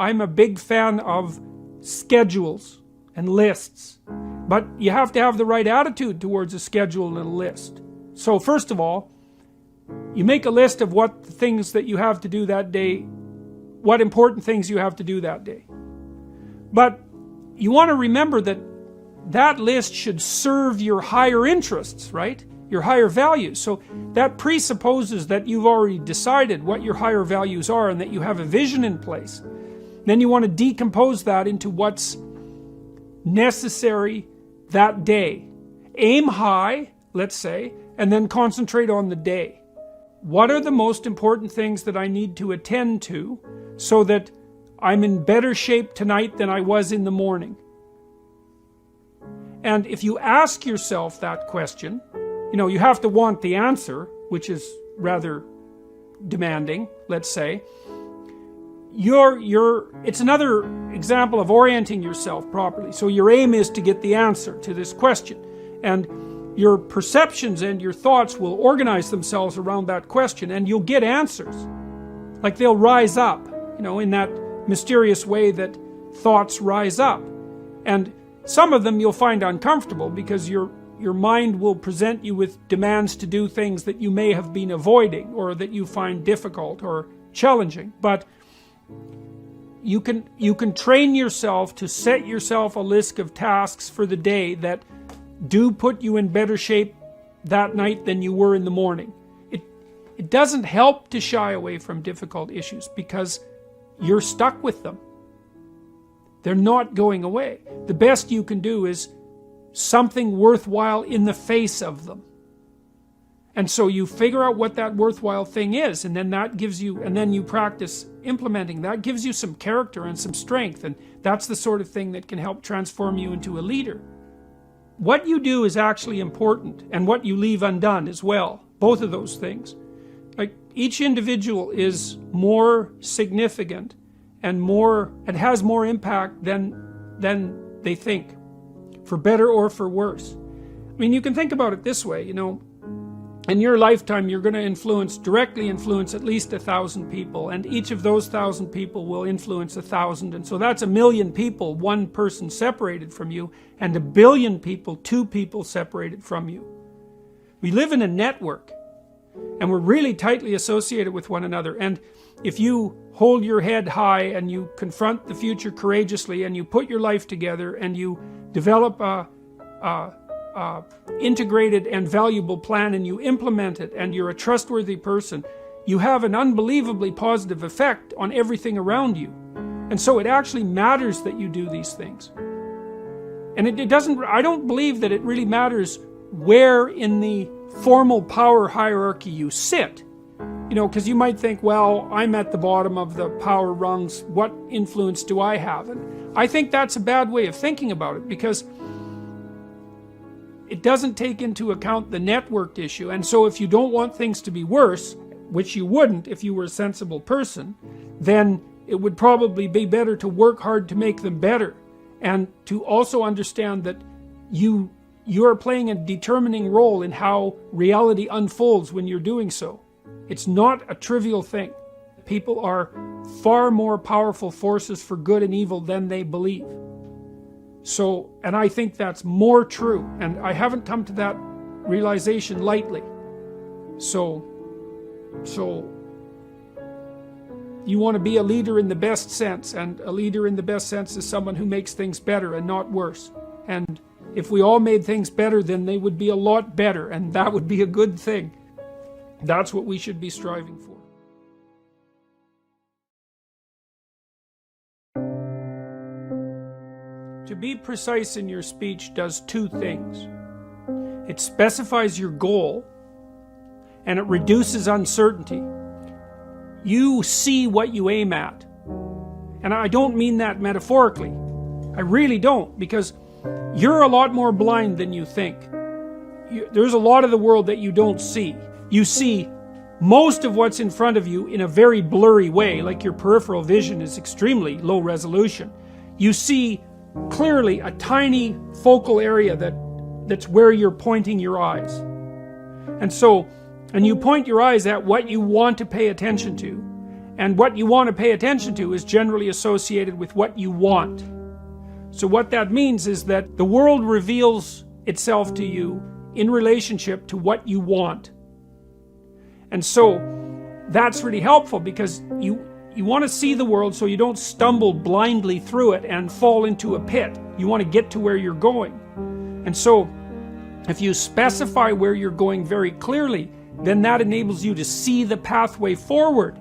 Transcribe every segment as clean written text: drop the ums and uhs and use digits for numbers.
I'm a big fan of schedules and lists. But you have to have the right attitude towards a schedule and a list. So first of all, you make a list of what things that you have to do that day, what important things you have to do that day. But you want to remember that that list should serve your higher interests, right? Your higher values. So that presupposes that you've already decided what your higher values are and that you have a vision in place. Then you want to decompose that into what's necessary that day. Aim high, let's say, and then concentrate on the day. What are the most important things that I need to attend to so that I'm in better shape tonight than I was in the morning? And if you ask yourself that question, you have to want the answer, which is rather demanding, let's say. It's another example of orienting yourself properly. So your aim is to get the answer to this question. And your perceptions and your thoughts will organize themselves around that question, and you'll get answers. Like they'll rise up, in that mysterious way that thoughts rise up. And some of them you'll find uncomfortable because your mind will present you with demands to do things that you may have been avoiding or that you find difficult or challenging. But you can train yourself to set yourself a list of tasks for the day that do put you in better shape that night than you were in the morning. It doesn't help to shy away from difficult issues because you're stuck with them. They're not going away. The best you can do is something worthwhile in the face of them. And so you figure out what that worthwhile thing is, and then that gives you, and then you practice implementing that, gives you some character and some strength, and that's the sort of thing that can help transform you into a leader. What you do is actually important, and what you leave undone as well. Both of those things. Like each individual is more significant and has more impact than they think, for better or for worse. I mean, you can think about it this way, in your lifetime you're going to directly influence at least 1,000 people, and each of those 1,000 people will influence 1,000, and so that's 1,000,000 people, one person separated from you, and 1,000,000,000 people, two people separated from you. We live in a network, and we're really tightly associated with one another, and if you hold your head high and you confront the future courageously and you put your life together and you develop a integrated and valuable plan and you implement it and you're a trustworthy person, you have an unbelievably positive effect on everything around you. And so it actually matters that you do these things. And I don't believe that it really matters where in the formal power hierarchy you sit. Because you might think, well, I'm at the bottom of the power rungs, what influence do I have? And I think that's a bad way of thinking about it, because it doesn't take into account the networked issue. And so if you don't want things to be worse, which you wouldn't if you were a sensible person, then it would probably be better to work hard to make them better, and to also understand that you are playing a determining role in how reality unfolds when you're doing so. It's not a trivial thing. People are far more powerful forces for good and evil than they believe. So, and I think that's more true, and I haven't come to that realization lightly. So you want to be a leader in the best sense, and a leader in the best sense is someone who makes things better and not worse. And if we all made things better, then they would be a lot better, and that would be a good thing. That's what we should be striving for. To be precise in your speech does two things. It specifies your goal, and it reduces uncertainty. You see what you aim at. And I don't mean that metaphorically. I really don't, because you're a lot more blind than you think. There's a lot of the world that you don't see. You see most of what's in front of you in a very blurry way, like your peripheral vision is extremely low resolution. You see clearly a tiny focal area that's where you're pointing your eyes. And you point your eyes at what you want to pay attention to, And what you want to pay attention to is generally associated with what you want. So what that means is that the world reveals itself to you in relationship to what you want. And so that's really helpful because you want to see the world so you don't stumble blindly through it and fall into a pit. You want to get to where you're going. And so if you specify where you're going very clearly, then that enables you to see the pathway forward.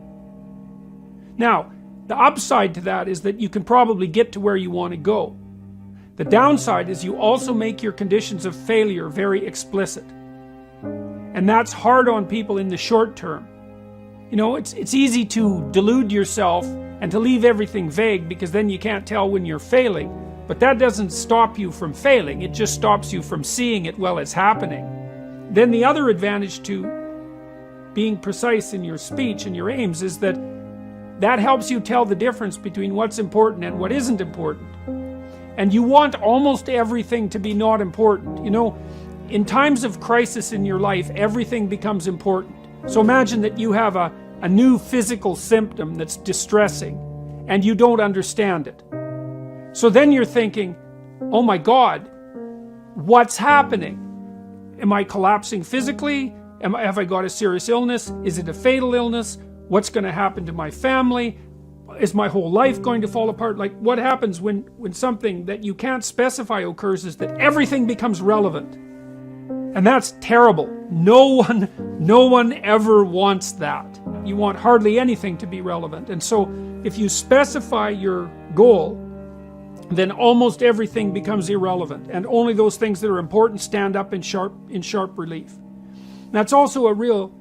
Now, the upside to that is that you can probably get to where you want to go. The downside is you also make your conditions of failure very explicit. And that's hard on people in the short term. You know, it's easy to delude yourself and to leave everything vague because then you can't tell when you're failing. But that doesn't stop you from failing, it just stops you from seeing it while it's happening. Then the other advantage to being precise in your speech and your aims is that helps you tell the difference between what's important and what isn't important. And you want almost everything to be not important. You know, in times of crisis in your life, everything becomes important. So imagine that you have a new physical symptom that's distressing and you don't understand it. So then you're thinking, oh my God, what's happening? Am I collapsing physically? Have I got a serious illness? Is it a fatal illness? What's going to happen to my family? Is my whole life going to fall apart? Like, what happens when something that you can't specify occurs is that everything becomes relevant. And that's terrible. No one ever wants that. You want hardly anything to be relevant. And so if you specify your goal, then almost everything becomes irrelevant. And only those things that are important stand up in sharp relief. That's also a real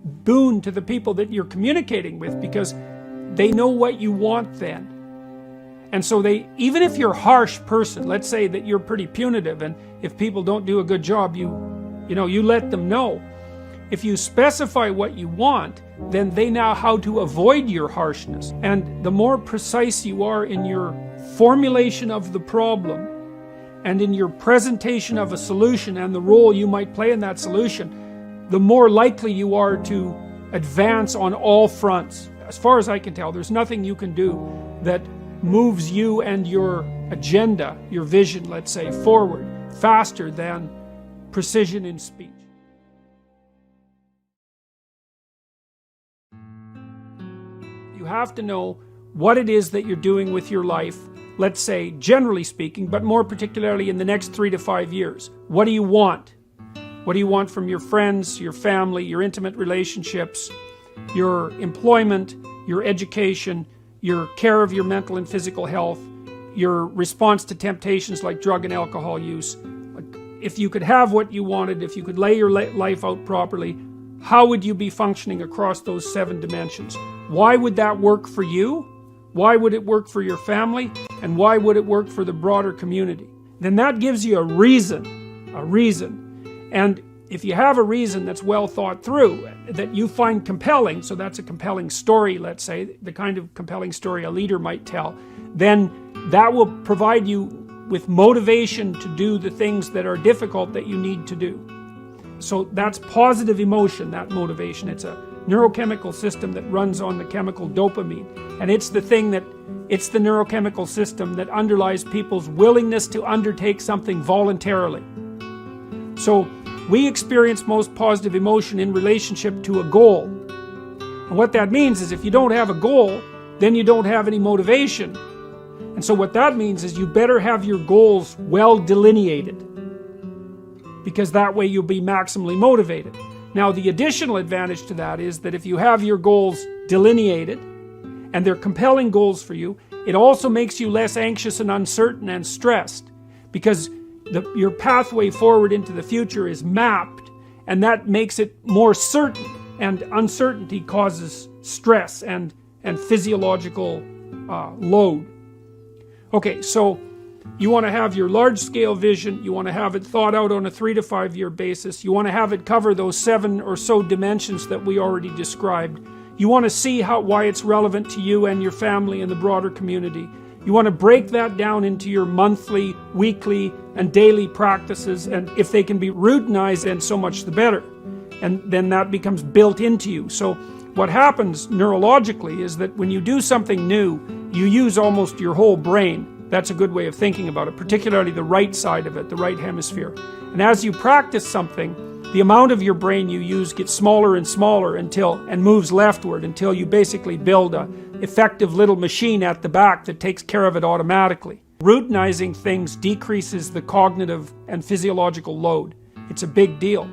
boon to the people that you're communicating with because they know what you want then. And so even if you're a harsh person, let's say that you're pretty punitive and if people don't do a good job, you let them know. If you specify what you want, then they know how to avoid your harshness. And the more precise you are in your formulation of the problem and in your presentation of a solution and the role you might play in that solution, the more likely you are to advance on all fronts. As far as I can tell, there's nothing you can do that moves you and your agenda, your vision, let's say, forward faster than precision in speech. You have to know what it is that you're doing with your life, let's say, generally speaking, but more particularly in the next 3 to 5 years. What do you want? What do you want from your friends, your family, your intimate relationships, your employment, your education, your care of your mental and physical health, your response to temptations like drug and alcohol use? If you could have what you wanted, if you could lay your life out properly, how would you be functioning across those 7 dimensions? Why would that work for you? Why would it work for your family? And why would it work for the broader community? Then that gives you a reason. And if you have a reason that's well thought through, that you find compelling, so that's a compelling story, let's say, the kind of compelling story a leader might tell, then that will provide you with motivation to do the things that are difficult that you need to do. So that's positive emotion, that motivation. It's a neurochemical system that runs on the chemical dopamine. And it's the neurochemical system that underlies people's willingness to undertake something voluntarily. So we experience most positive emotion in relationship to a goal. And what that means is if you don't have a goal, then you don't have any motivation. And so what that means is you better have your goals well delineated, because that way you'll be maximally motivated. Now the additional advantage to that is that if you have your goals delineated and they're compelling goals for you, it also makes you less anxious and uncertain and stressed, because your pathway forward into the future is mapped, and that makes it more certain, and uncertainty causes stress and physiological load. Okay, so you want to have your large-scale vision, you want to have it thought out on a 3 to 5 year basis, you want to have it cover those 7 or so dimensions that we already described. You want to see why it's relevant to you and your family and the broader community. You want to break that down into your monthly, weekly, and daily practices, and if they can be routinized, then so much the better. And then that becomes built into you. So what happens neurologically is that when you do something new, you use almost your whole brain. That's a good way of thinking about it, particularly the right side of it, the right hemisphere. And as you practice something, the amount of your brain you use gets smaller and smaller and moves leftward until you basically build an effective little machine at the back that takes care of it automatically. Routinizing things decreases the cognitive and physiological load. It's a big deal.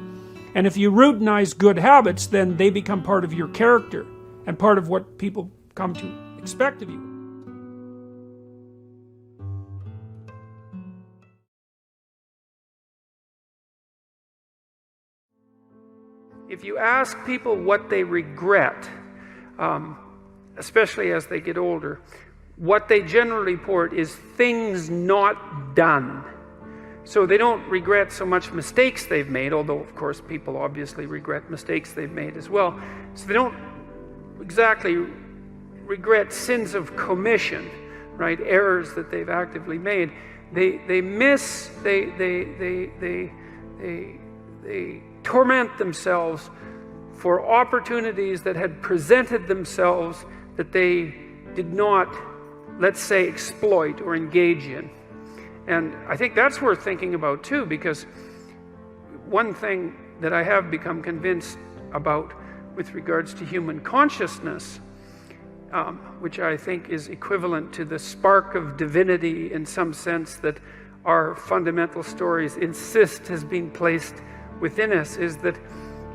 And if you routinize good habits, then they become part of your character and part of what people come to expect of you. If you ask people what they regret, especially as they get older, what they generally report is things not done. So they don't regret so much mistakes they've made, although of course people obviously regret mistakes they've made as well. So they don't exactly regret sins of commission, right? Errors that they've actively made. They torment themselves for opportunities that had presented themselves that they did not, let's say, exploit or engage in. And I think that's worth thinking about too, because one thing that I have become convinced about with regards to human consciousness, which I think is equivalent to the spark of divinity in some sense that our fundamental stories insist has been placed within us, is that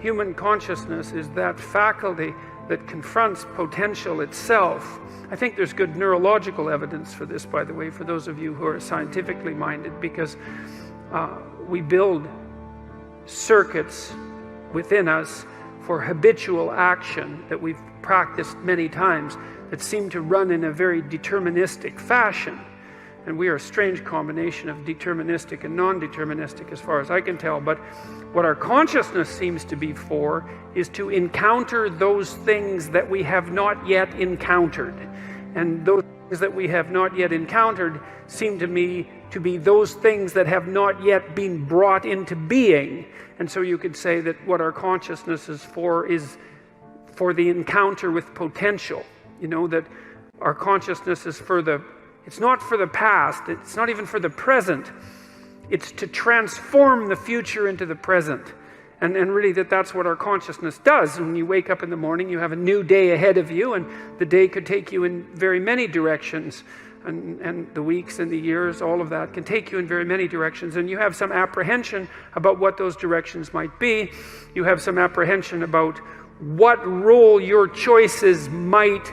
human consciousness is that faculty that confronts potential itself. I think there's good neurological evidence for this, by the way, for those of you who are scientifically minded, because we build circuits within us for habitual action that we've practiced many times that seem to run in a very deterministic fashion. And we are a strange combination of deterministic and non-deterministic as far as I can tell. But what our consciousness seems to be for is to encounter those things that we have not yet encountered. And those things that we have not yet encountered seem to me to be those things that have not yet been brought into being. And so you could say that what our consciousness is for the encounter with potential. You know, that our consciousness is it's not for the past, it's not even for the present. It's to transform the future into the present. And really that's what our consciousness does. When you wake up in the morning, you have a new day ahead of you, and the day could take you in very many directions. And the weeks and the years, all of that can take you in very many directions. And you have some apprehension about what those directions might be. You have some apprehension about what role your choices might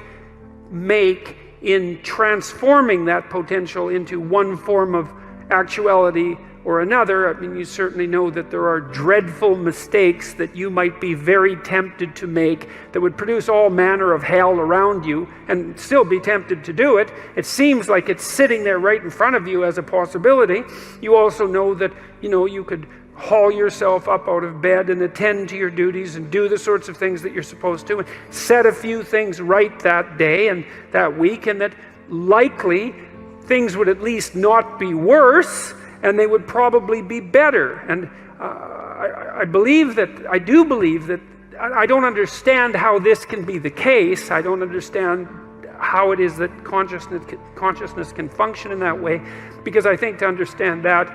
make in transforming that potential into one form of actuality or another. I mean, you certainly know that there are dreadful mistakes that you might be very tempted to make that would produce all manner of hell around you and still be tempted to do it. It seems like it's sitting there right in front of you as a possibility. You also know that, you could haul yourself up out of bed and attend to your duties and do the sorts of things that you're supposed to and set a few things right that day and that week, and that likely things would at least not be worse and they would probably be better. And I do believe that I don't understand how this can be the case. I don't understand how it is that consciousness can function in that way, because I think to understand that,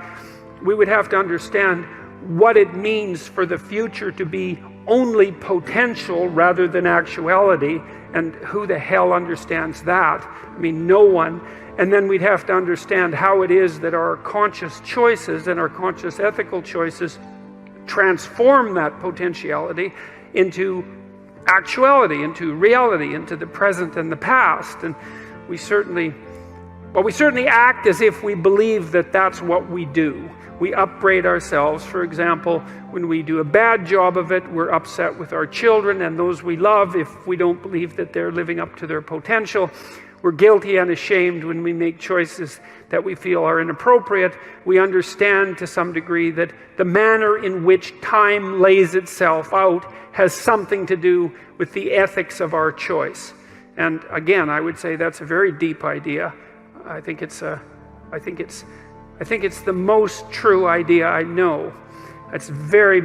we would have to understand what it means for the future to be only potential rather than actuality, and who the hell understands that? I mean, no one. And then we'd have to understand how it is that our conscious choices and our conscious ethical choices transform that potentiality into actuality, into reality, into the present and the past. And we certainly act as if we believe that that's what we do. We upbraid ourselves. For example, when we do a bad job of it, we're upset with our children and those we love if we don't believe that they're living up to their potential. We're guilty and ashamed when we make choices that we feel are inappropriate. We understand to some degree that the manner in which time lays itself out has something to do with the ethics of our choice. And again, I would say that's a very deep idea. I think it's the most true idea I know. It's very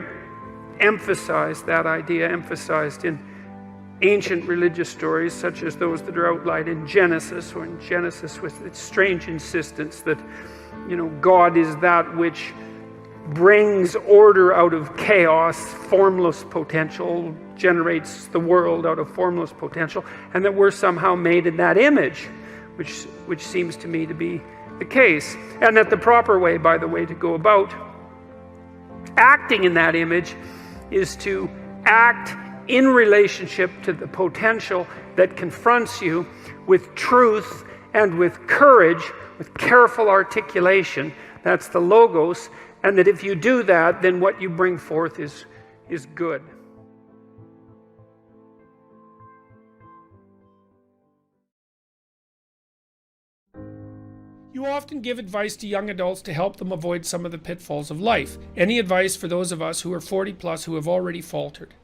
emphasized, that idea emphasized in ancient religious stories, such as those that are outlined in Genesis, or in Genesis with its strange insistence that, God is that which brings order out of chaos, formless potential, generates the world out of formless potential, and that we're somehow made in that image, which seems to me to be the case. And that the proper way, by the way, to go about acting in that image is to act in relationship to the potential that confronts you with truth and with courage, with careful articulation. That's the logos. And that if you do that, then what you bring forth is good. You often give advice to young adults to help them avoid some of the pitfalls of life. Any advice for those of us who are 40 plus who have already faltered?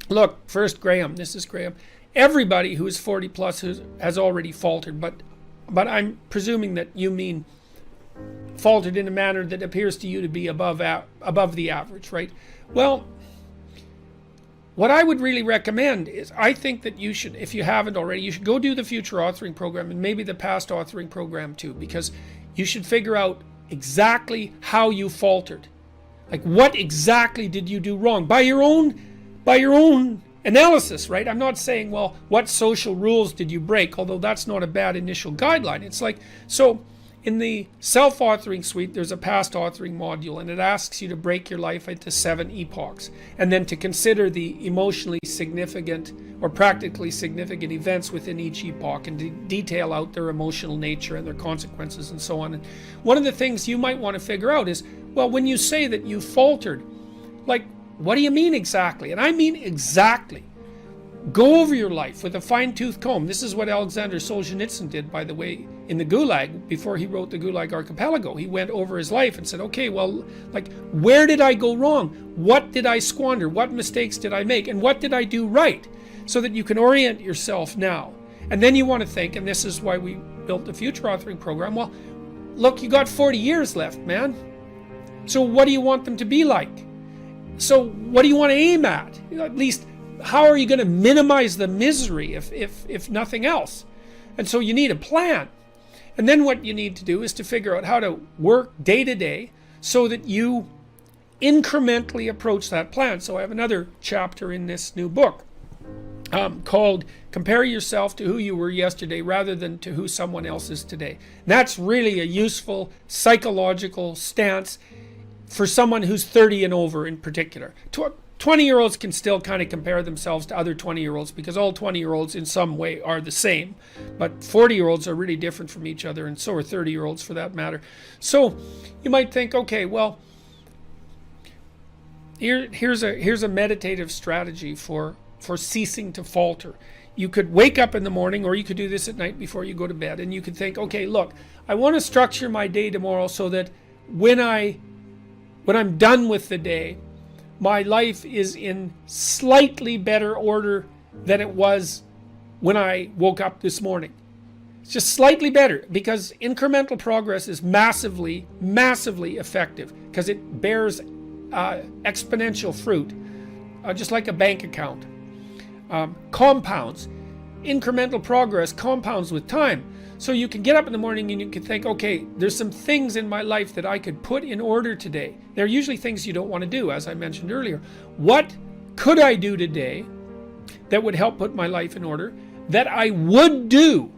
Look, first Graham, this is Graham. Everybody who is 40 plus has already faltered, but I'm presuming that you mean faltered in a manner that appears to you to be above the average, right? Well, what I would really recommend is, I think that you should, if you haven't already, you should go do the future authoring program and maybe the past authoring program too, because you should figure out exactly how you faltered. Like, what exactly did you do wrong by your own analysis, right? I'm not saying, well, what social rules did you break, although that's not a bad initial guideline. It's like, so in the self-authoring suite, there's a past authoring module, and it asks you to break your life into 7 epochs, and then to consider the emotionally significant or practically significant events within each epoch, and to detail out their emotional nature and their consequences and so on. And one of the things you might want to figure out is, well, when you say that you faltered, like, what do you mean exactly? And I mean exactly. Go over your life with a fine-tooth comb. This is what Alexander Solzhenitsyn did, by the way, in the Gulag, before he wrote the Gulag Archipelago. He went over his life and said, okay, well, like, where did I go wrong? What did I squander? What mistakes did I make? And what did I do right? So that you can orient yourself now. And then you want to think, and this is why we built the future authoring program, well, look, you got 40 years left, man. So what do you want them to be like? So what do you want to aim at? At least, how are you going to minimize the misery if nothing else? And so you need a plan. And then what you need to do is to figure out how to work day to day so that you incrementally approach that plan. So I have another chapter in this new book called Compare Yourself to Who You Were Yesterday Rather Than to Who Someone Else Is Today. And that's really a useful psychological stance for someone who's 30 and over in particular. 20-year-olds can still kind of compare themselves to other 20-year-olds because all 20-year-olds in some way are the same. But 40-year-olds are really different from each other, and so are 30-year-olds for that matter. So you might think, okay, well, here's a meditative strategy for ceasing to falter. You could wake up in the morning, or you could do this at night before you go to bed, and you could think, okay, look, I want to structure my day tomorrow so that when I'm done with the day, my life is in slightly better order than it was when I woke up this morning. It's just slightly better, because incremental progress is massively, massively effective, because it bears exponential fruit, just like a bank account. Compounds. Incremental progress compounds with time. So you can get up in the morning and you can think, okay, there's some things in my life that I could put in order today. They're usually things you don't want to do, as I mentioned earlier. What could I do today that would help put my life in order that I would do?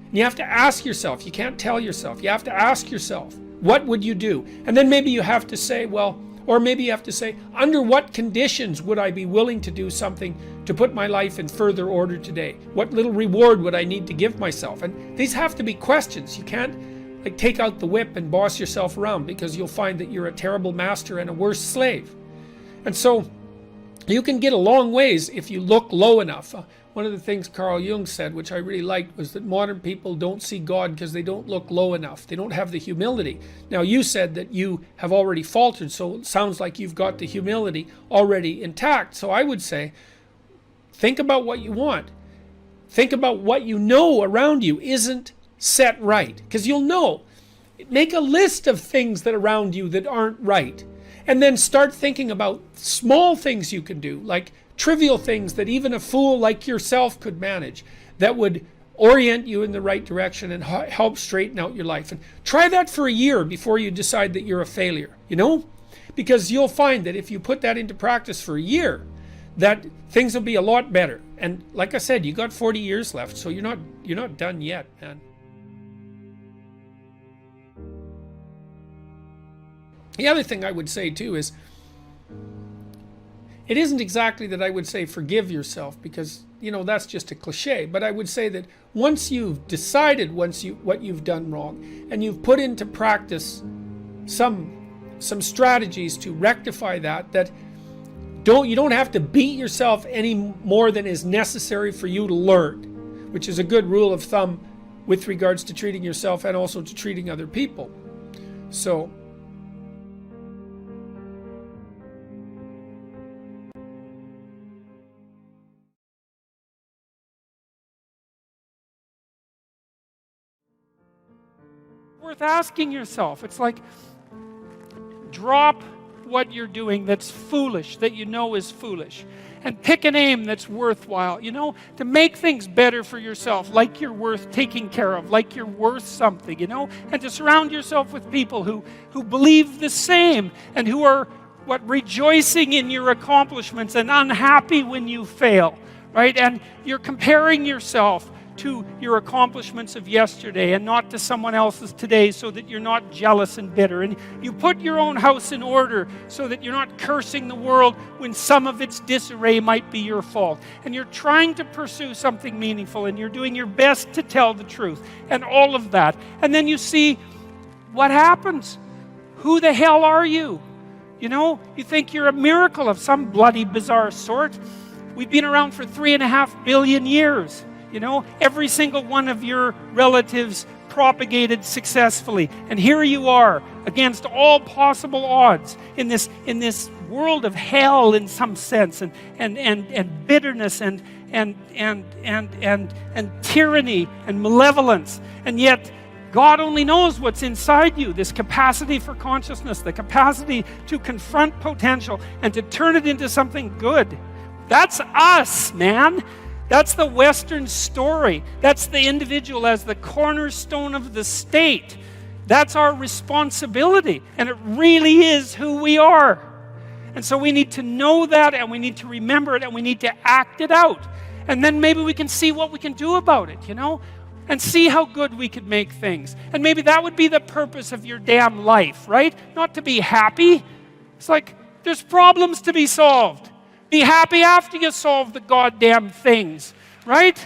And you have to ask yourself. You can't tell yourself. You have to ask yourself, what would you do? And then maybe you have to say, well, or maybe you have to say, under what conditions would I be willing to do something to put my life in further order today? What little reward would I need to give myself? And these have to be questions. You can't like take out the whip and boss yourself around, because you'll find that you're a terrible master and a worse slave. And so you can get a long ways if you look low enough. One of the things Carl Jung said, which I really liked, was that modern people don't see God because they don't look low enough. They don't have the humility. Now, you said that you have already faltered, so it sounds like you've got the humility already intact. So I would say, think about what you want. Think about what you know around you isn't set right, because you'll know. Make a list of things that around you that aren't right, and then start thinking about small things you can do, like trivial things that even a fool like yourself could manage, that would orient you in the right direction and help straighten out your life. And try that for a year before you decide that you're a failure, you know? Because you'll find that if you put that into practice for a year, that things will be a lot better. And like I said, you got 40 years left, so you're not done yet, man. The other thing I would say too is, it isn't exactly that I would say forgive yourself, because that's just a cliche, but I would say that once you've decided what you've done wrong, and you've put into practice some strategies to rectify that you don't have to beat yourself any more than is necessary for you to learn, which is a good rule of thumb with regards to treating yourself and also to treating other people. So worth asking yourself. It's like, drop what you're doing that's foolish, that you know is foolish, and pick an aim that's worthwhile, to make things better for yourself, like you're worth taking care of, like you're worth something, and to surround yourself with people who believe the same, and who are rejoicing in your accomplishments and unhappy when you fail, right? And you're comparing yourself to your accomplishments of yesterday and not to someone else's today, so that you're not jealous and bitter. And you put your own house in order so that you're not cursing the world when some of its disarray might be your fault. And you're trying to pursue something meaningful, and you're doing your best to tell the truth and all of that. And then you see what happens. Who the hell are you? You think you're a miracle of some bloody bizarre sort. We've been around for 3.5 billion years. Every single one of your relatives propagated successfully. And here you are, against all possible odds, in this world of hell in some sense, and bitterness and tyranny and malevolence. And yet God only knows what's inside you, this capacity for consciousness, the capacity to confront potential and to turn it into something good. That's us, man. That's the Western story. That's the individual as the cornerstone of the state. That's our responsibility, and it really is who we are. And so we need to know that, and we need to remember it, and we need to act it out. And then maybe we can see what we can do about it, and see how good we could make things. And maybe that would be the purpose of your damn life, right? Not to be happy. It's like, there's problems to be solved. Be happy after you solve the goddamn things, right?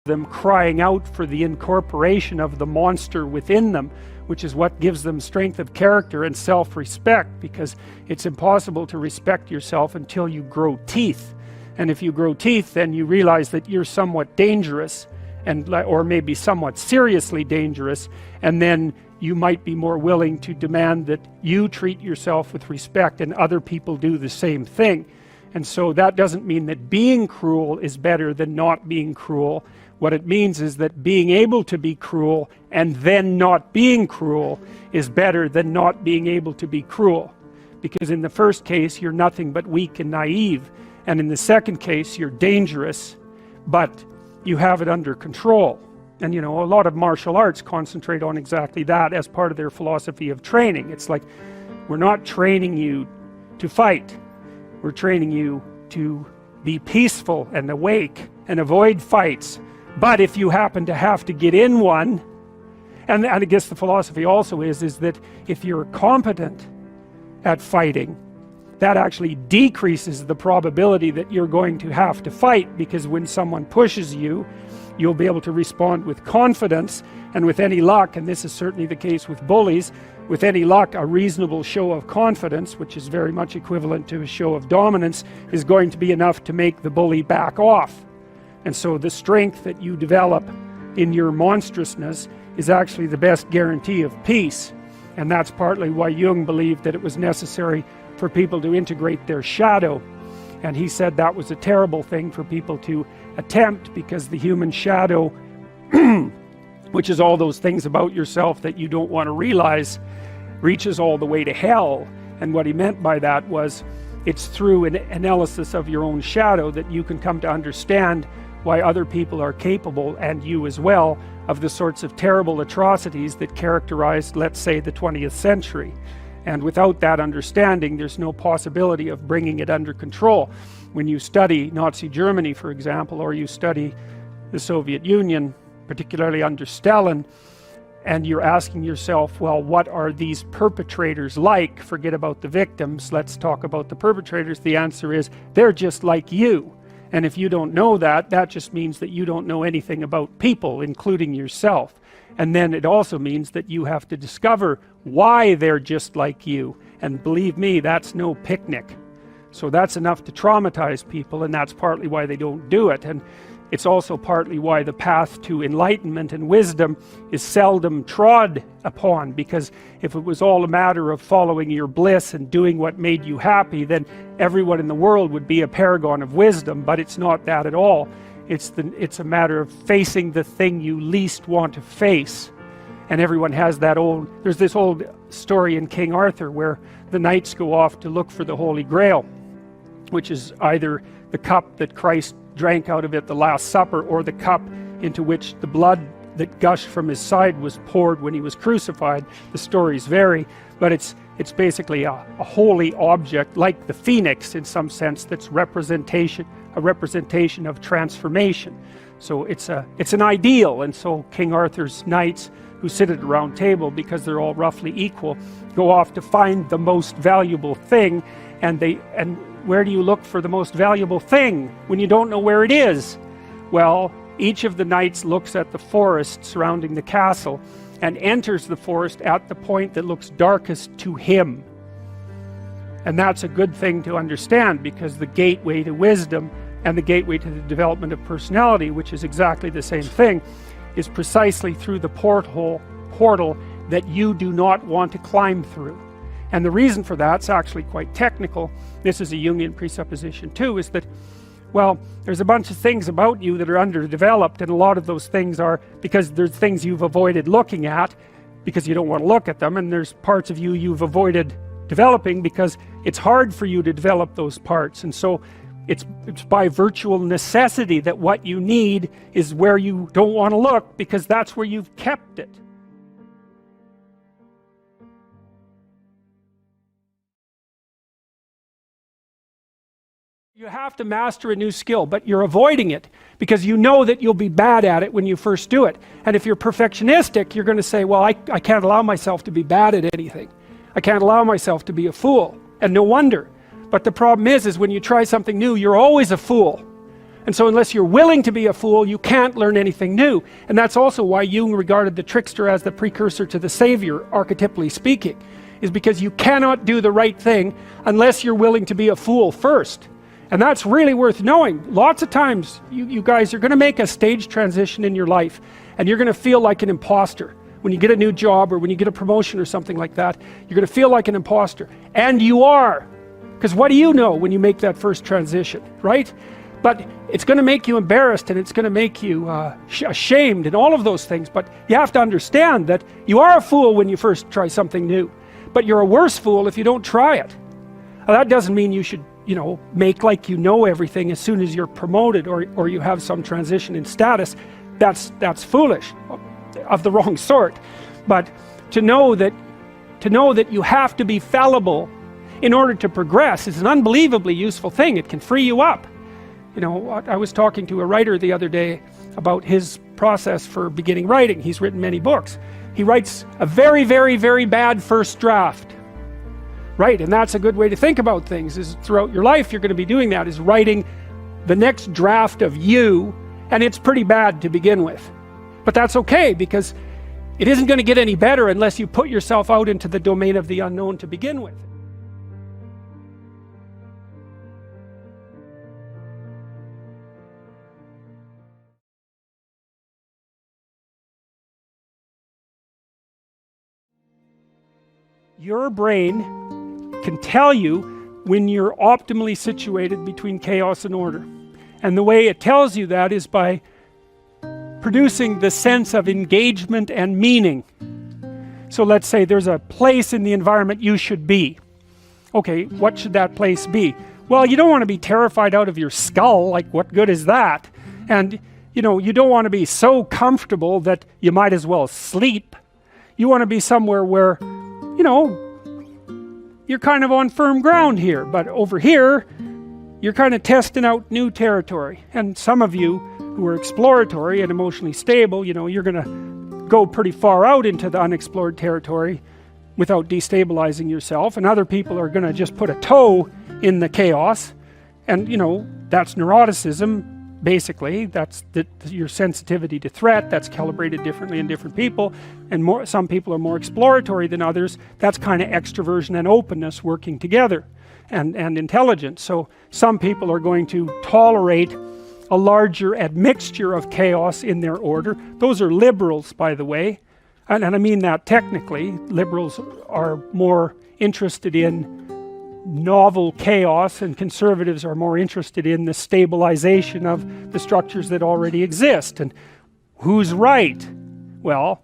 Them crying out for the incorporation of the monster within them, which is what gives them strength of character and self-respect, because it's impossible to respect yourself until you grow teeth. And if you grow teeth, then you realize that you're somewhat dangerous, or maybe somewhat seriously dangerous, and then you might be more willing to demand that you treat yourself with respect and other people do the same thing. And so that doesn't mean that being cruel is better than not being cruel. What it means is that being able to be cruel and then not being cruel is better than not being able to be cruel. Because in the first case, you're nothing but weak and naive. And in the second case, you're dangerous, but you have it under control. And you know, a lot of martial arts concentrate on exactly that as part of their philosophy of training. It's like, we're not training you to fight. We're training you to be peaceful and awake and avoid fights. But if you happen to have to get in one, and I guess the philosophy also is that if you're competent at fighting, that actually decreases the probability that you're going to have to fight, because when someone pushes you, you'll be able to respond with confidence, and with any luck, and this is certainly the case with bullies, with any luck, a reasonable show of confidence, which is very much equivalent to a show of dominance, is going to be enough to make the bully back off. And so the strength that you develop in your monstrousness is actually the best guarantee of peace. And that's partly why Jung believed that it was necessary for people to integrate their shadow. And he said that was a terrible thing for people to attempt, because the human shadow, which is all those things about yourself that you don't want to realize, reaches all the way to hell. And what he meant by that was, it's through an analysis of your own shadow that you can come to understand why other people are capable, and you as well, of the sorts of terrible atrocities that characterized, let's say, the 20th century. And without that understanding, there's no possibility of bringing it under control. When you study Nazi Germany, for example, or you study the Soviet Union, particularly under Stalin, and you're asking yourself, well, what are these perpetrators like? Forget about the victims, let's talk about the perpetrators. The answer is, they're just like you. And if you don't know that, that just means that you don't know anything about people, including yourself. And then it also means that you have to discover why they're just like you. And believe me, that's no picnic. So that's enough to traumatize people, and that's partly why they don't do it. And it's also partly why the path to enlightenment and wisdom is seldom trod upon, because if it was all a matter of following your bliss and doing what made you happy, then everyone in the world would be a paragon of wisdom. But it's not that at all. It's a matter of facing the thing you least want to face. And everyone has that there's this old story in King Arthur where the knights go off to look for the Holy Grail, which is either the cup that Christ drank out of at the Last Supper, or the cup into which the blood that gushed from his side was poured when he was crucified. The stories vary, but it's basically a holy object, like the phoenix in some sense, that's a representation of transformation. So it's an ideal. And so King Arthur's knights, who sit at a round table because they're all roughly equal, go off to find the most valuable thing. And where do you look for the most valuable thing when you don't know where it is? Well, each of the knights looks at the forest surrounding the castle and enters the forest at the point that looks darkest to him. And that's a good thing to understand, because the gateway to wisdom and the gateway to the development of personality, which is exactly the same thing, is precisely through the portal that you do not want to climb through. And the reason for that's actually quite technical. This is a Jungian presupposition too, is that, well, there's a bunch of things about you that are underdeveloped, and a lot of those things are because there's things you've avoided looking at because you don't want to look at them, and there's parts of you you've avoided developing because it's hard for you to develop those parts. And so it's by virtual necessity that what you need is where you don't want to look, because that's where you've kept it. You have to master a new skill, but you're avoiding it because you know that you'll be bad at it when you first do it. And if you're perfectionistic, you're going to say, well, I can't allow myself to be bad at anything. I can't allow myself to be a fool. And no wonder. But the problem is when you try something new, you're always a fool. And so unless you're willing to be a fool, you can't learn anything new. And that's also why Jung regarded the trickster as the precursor to the savior, archetypally speaking, is because you cannot do the right thing unless you're willing to be a fool first. And that's really worth knowing. Lots of times, you guys are going to make a stage transition in your life, and you're going to feel like an imposter. When you get a new job, or when you get a promotion or something like that, you're going to feel like an imposter. And you are. Because what do you know when you make that first transition, right? But it's going to make you embarrassed, and it's going to make you ashamed and all of those things. But you have to understand that you are a fool when you first try something new. But you're a worse fool if you don't try it. Now, that doesn't mean you should, make like you know everything as soon as you're promoted or you have some transition in status. That's foolish, of the wrong sort. But to know that you have to be fallible in order to progress is an unbelievably useful thing. It can free you up. I was talking to a writer the other day about his process for beginning writing. He's written many books. He writes a very, very, very bad first draft. Right, and that's a good way to think about things, is throughout your life you're going to be doing that, is writing the next draft of you, and it's pretty bad to begin with. But that's okay, because it isn't going to get any better unless you put yourself out into the domain of the unknown to begin with. Your brain can tell you when you're optimally situated between chaos and order. And the way it tells you that is by producing the sense of engagement and meaning. So let's say there's a place in the environment you should be. Okay, what should that place be? Well, you don't want to be terrified out of your skull, like what good is that? And you don't want to be so comfortable that you might as well sleep. You want to be somewhere where you're kind of on firm ground here, but over here you're kind of testing out new territory. And some of you who are exploratory and emotionally stable, you're going to go pretty far out into the unexplored territory without destabilizing yourself, and other people are going to just put a toe in the chaos. And that's neuroticism. Basically, that's your sensitivity to threat. That's calibrated differently in different people, and some people are more exploratory than others. That's kind of extroversion and openness working together, and intelligence. So some people are going to tolerate a larger admixture of chaos in their order. Those are liberals, by the way, and I mean that technically. Liberals are more interested in novel chaos, and conservatives are more interested in the stabilization of the structures that already exist. And who's right? Well,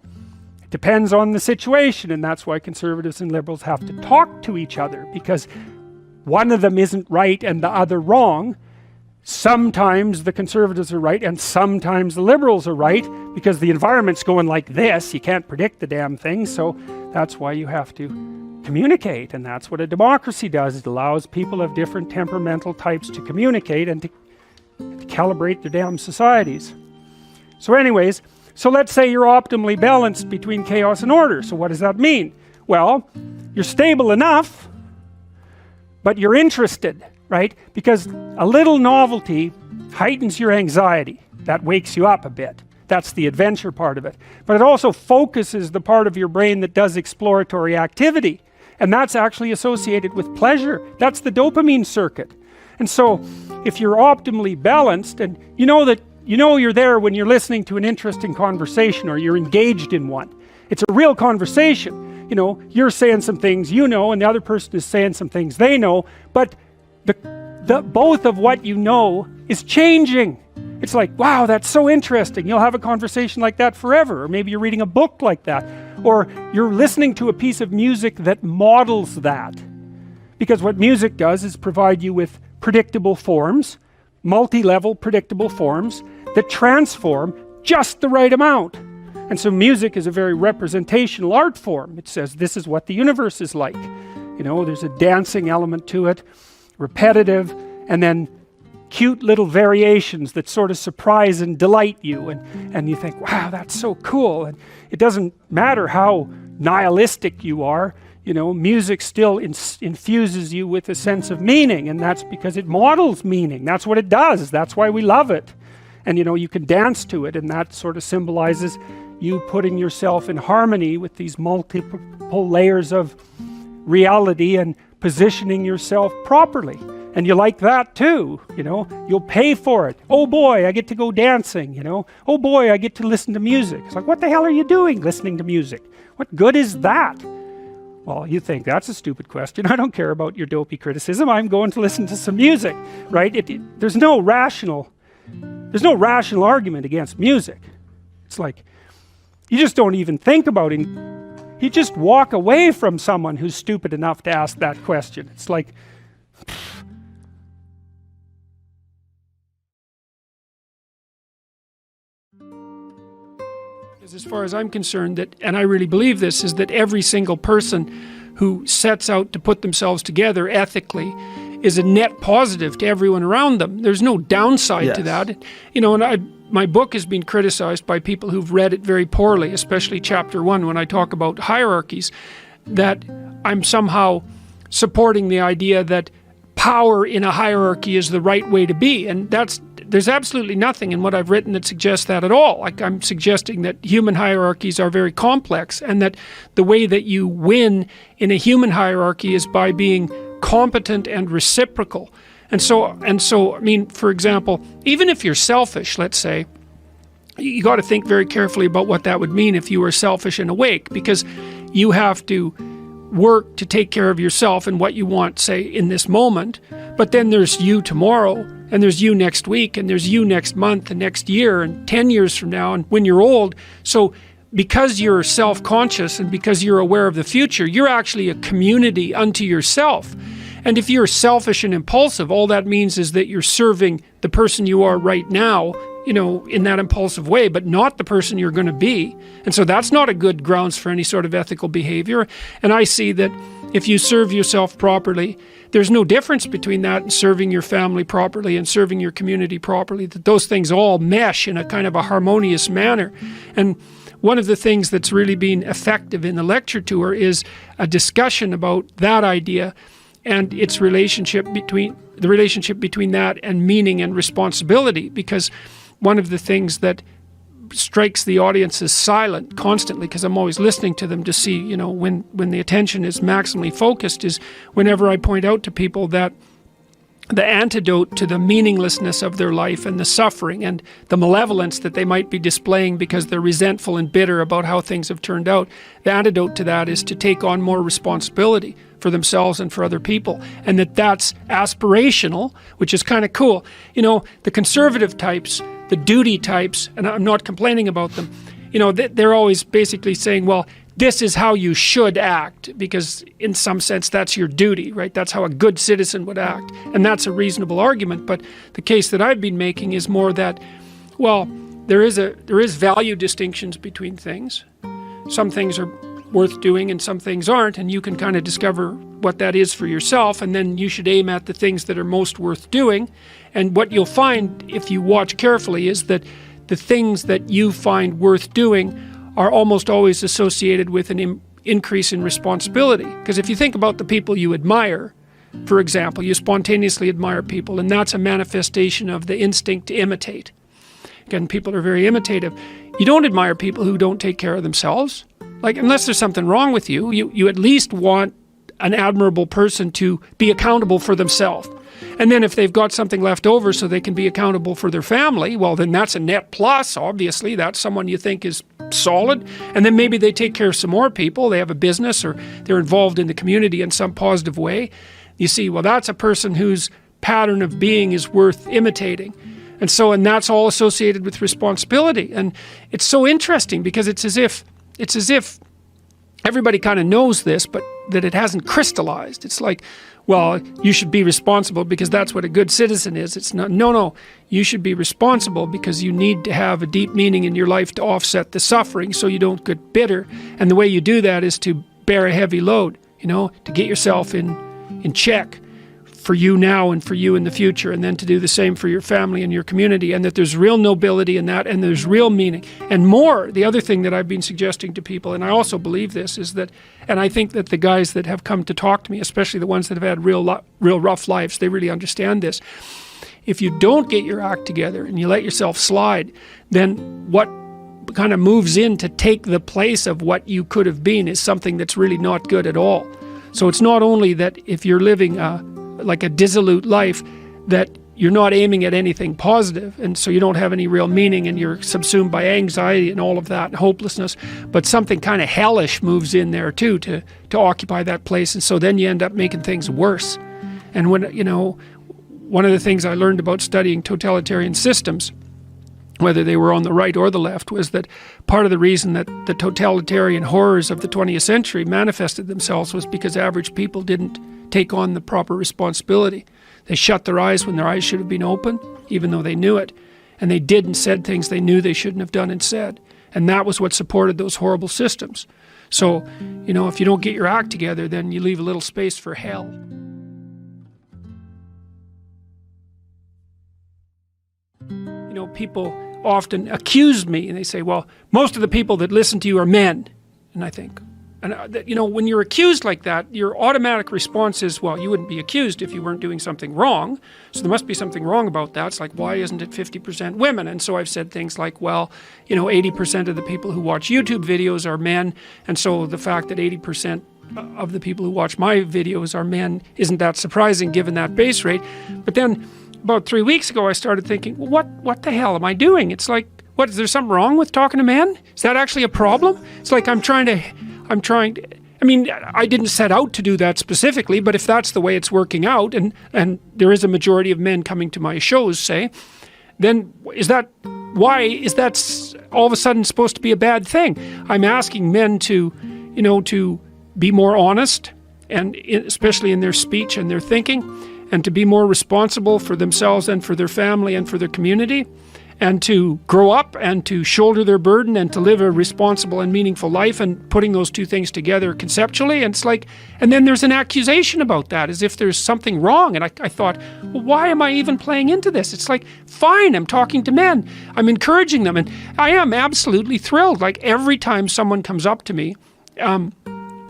it depends on the situation, and that's why conservatives and liberals have to talk to each other, because one of them isn't right and the other wrong. Sometimes the conservatives are right and sometimes the liberals are right, because the environment's going like this. You can't predict the damn thing, so that's why you have to communicate, and that's what a democracy does. It allows people of different temperamental types to communicate and to calibrate their damn societies. So anyways, so let's say you're optimally balanced between chaos and order. So what does that mean? Well, you're stable enough, but you're interested, right? Because a little novelty heightens your anxiety. That wakes you up a bit. That's the adventure part of it. But it also focuses the part of your brain that does exploratory activity. And that's actually associated with pleasure. That's the dopamine circuit. And so if you're optimally balanced, and you're there when you're listening to an interesting conversation or you're engaged in one. It's a real conversation. You're saying some things and the other person is saying some things they know, but both of what you know is changing. It's like, wow, that's so interesting. You'll have a conversation like that forever. Or maybe you're reading a book like that. Or you're listening to a piece of music that models that. Because what music does is provide you with predictable forms, multi-level predictable forms that transform just the right amount. And so music is a very representational art form. It says this is what the universe is like. There's a dancing element to it, repetitive, and then cute little variations that sort of surprise and delight you, and you think, wow, that's so cool. And it doesn't matter how nihilistic you are, music still infuses you with a sense of meaning, and that's because it models meaning. That's what it does. That's why we love it. And you can dance to it, and that sort of symbolizes you putting yourself in harmony with these multiple layers of reality and positioning yourself properly. And you like that too, you'll pay for it. Oh boy, I get to go dancing, Oh boy, I get to listen to music. It's like, what the hell are you doing listening to music? What good is that? Well, you think that's a stupid question. I don't care about your dopey criticism. I'm going to listen to some music, right? There's no rational argument against music. It's like, you just don't even think about it. You just walk away from someone who's stupid enough to ask that question. It's like, as far as I'm concerned, that, and I really believe this, is that every single person who sets out to put themselves together ethically is a net positive to everyone around them. There's no downside to that. You know, and my book has been criticized by people who've read it very poorly, especially chapter 1, when I talk about hierarchies, that I'm somehow supporting the idea that power in a hierarchy is the right way to be. And there's absolutely nothing in what I've written that suggests that at all. Like, I'm suggesting that human hierarchies are very complex, and that the way that you win in a human hierarchy is by being competent and reciprocal. And so, I mean, for example, even if you're selfish, let's say, you got to think very carefully about what that would mean if you were selfish and awake, because you have to work to take care of yourself and what you want, say, in this moment. But then there's you tomorrow, and there's you next week, and there's you next month and next year and 10 years from now and when you're old. So because you're self-conscious and because you're aware of the future, you're actually a community unto yourself. And if you're selfish and impulsive, all that means is that you're serving the person you are right now, you know, in that impulsive way, but not the person you're going to be. And so that's not a good grounds for any sort of ethical behavior. And I see that if you serve yourself properly, there's no difference between that and serving your family properly and serving your community properly, that those things all mesh in a kind of a harmonious manner. And one of the things that's really been effective in the lecture tour is a discussion about that idea and its relationship between that and meaning and responsibility, because one of the things that strikes the audience as silent constantly, because I'm always listening to them to see, you know, when the attention is maximally focused, is whenever I point out to people that the antidote to the meaninglessness of their life and the suffering and the malevolence that they might be displaying because they're resentful and bitter about how things have turned out, the antidote to that is to take on more responsibility for themselves and for other people, and that's aspirational, which is kind of cool. You know, the conservative types, the duty types, and I'm not complaining about them, you know, they're always basically saying, well, this is how you should act, because in some sense that's your duty, right? That's how a good citizen would act, and that's a reasonable argument. But the case that I've been making is more that, well, there is value distinctions between things. Some things are worth doing and some things aren't, and you can kind of discover what that is for yourself, and then you should aim at the things that are most worth doing. And what you'll find if you watch carefully is that the things that you find worth doing are almost always associated with an increase in responsibility. Because if you think about the people you admire, for example, you spontaneously admire people, and that's a manifestation of the instinct to imitate. Again, people are very imitative. You don't admire people who don't take care of themselves. Like, unless there's something wrong with you, you at least want an admirable person to be accountable for themselves. And then if they've got something left over so they can be accountable for their family, well, then that's a net plus, obviously. That's someone you think is solid. And then maybe they take care of some more people. They have a business or they're involved in the community in some positive way. You see, well, that's a person whose pattern of being is worth imitating. And that's all associated with responsibility. And it's so interesting because it's as if everybody kind of knows this, but that it hasn't crystallized. It's like, well, you should be responsible because that's what a good citizen is. It's not, no, you should be responsible because you need to have a deep meaning in your life to offset the suffering so you don't get bitter. And the way you do that is to bear a heavy load, you know, to get yourself in check for you now and for you in the future, and then to do the same for your family and your community, and that there's real nobility in that, and there's real meaning. And more, the other thing that I've been suggesting to people, and I also believe this, is that, and I think that the guys that have come to talk to me, especially the ones that have had real rough lives, they really understand this. If you don't get your act together and you let yourself slide, then what kind of moves in to take the place of what you could have been is something that's really not good at all. So it's not only that if you're living like a dissolute life, that you're not aiming at anything positive, and so you don't have any real meaning, and you're subsumed by anxiety and all of that, and hopelessness. But something kind of hellish moves in there too to occupy that place, and so then you end up making things worse. And when, one of the things I learned about studying totalitarian systems, whether they were on the right or the left, was that part of the reason that the totalitarian horrors of the 20th century manifested themselves was because average people didn't take on the proper responsibility. They shut their eyes when their eyes should have been open, even though they knew it. And they did and said things they knew they shouldn't have done and said. And that was what supported those horrible systems. So, if you don't get your act together, then you leave a little space for hell. People often accuse me, and they say, well, most of the people that listen to you are men. And I think, when you're accused like that, your automatic response is, well, you wouldn't be accused if you weren't doing something wrong. So there must be something wrong about that. It's like, why isn't it 50% women? And so I've said things like, well, 80% of the people who watch YouTube videos are men. And so the fact that 80% of the people who watch my videos are men isn't that surprising given that base rate. But then about 3 weeks ago, I started thinking, well, what the hell am I doing? It's like, what, is there something wrong with talking to men? Is that actually a problem? It's like I didn't set out to do that specifically, but if that's the way it's working out, and there is a majority of men coming to my shows, say, then why is that all of a sudden supposed to be a bad thing? I'm asking men to be more honest, and especially in their speech and their thinking, and to be more responsible for themselves and for their family and for their community, and to grow up and to shoulder their burden and to live a responsible and meaningful life, and putting those two things together conceptually. And it's like, and then there's an accusation about that as if there's something wrong. And I thought, well, why am I even playing into this? It's like, fine, I'm talking to men, I'm encouraging them, and I am absolutely thrilled. Like every time someone comes up to me,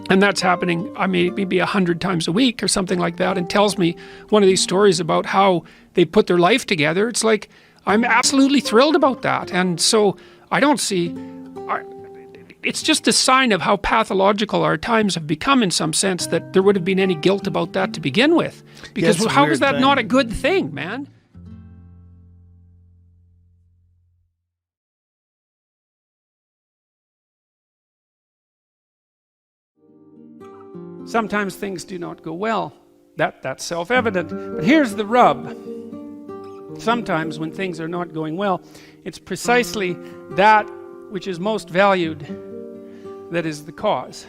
and that's happening, maybe 100 times a week or something like that, and tells me one of these stories about how they put their life together. It's like, I'm absolutely thrilled about that. And so I don't see, it's just a sign of how pathological our times have become, in some sense, that there would have been any guilt about that to begin with. Because how is that not a good thing, man? Sometimes things do not go well. That's self-evident. But here's the rub. Sometimes when things are not going well, it's precisely that which is most valued that is the cause.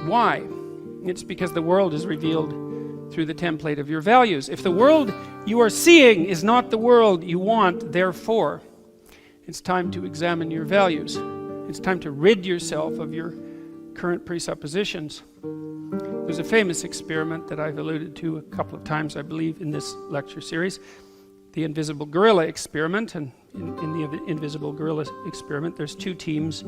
Why? It's because the world is revealed through the template of your values. If the world you are seeing is not the world you want, therefore, it's time to examine your values. It's time to rid yourself of your current presuppositions. There's a famous experiment that I've alluded to a couple of times, I believe, in this lecture series, the invisible gorilla experiment. And in the invisible gorilla experiment, there's two teams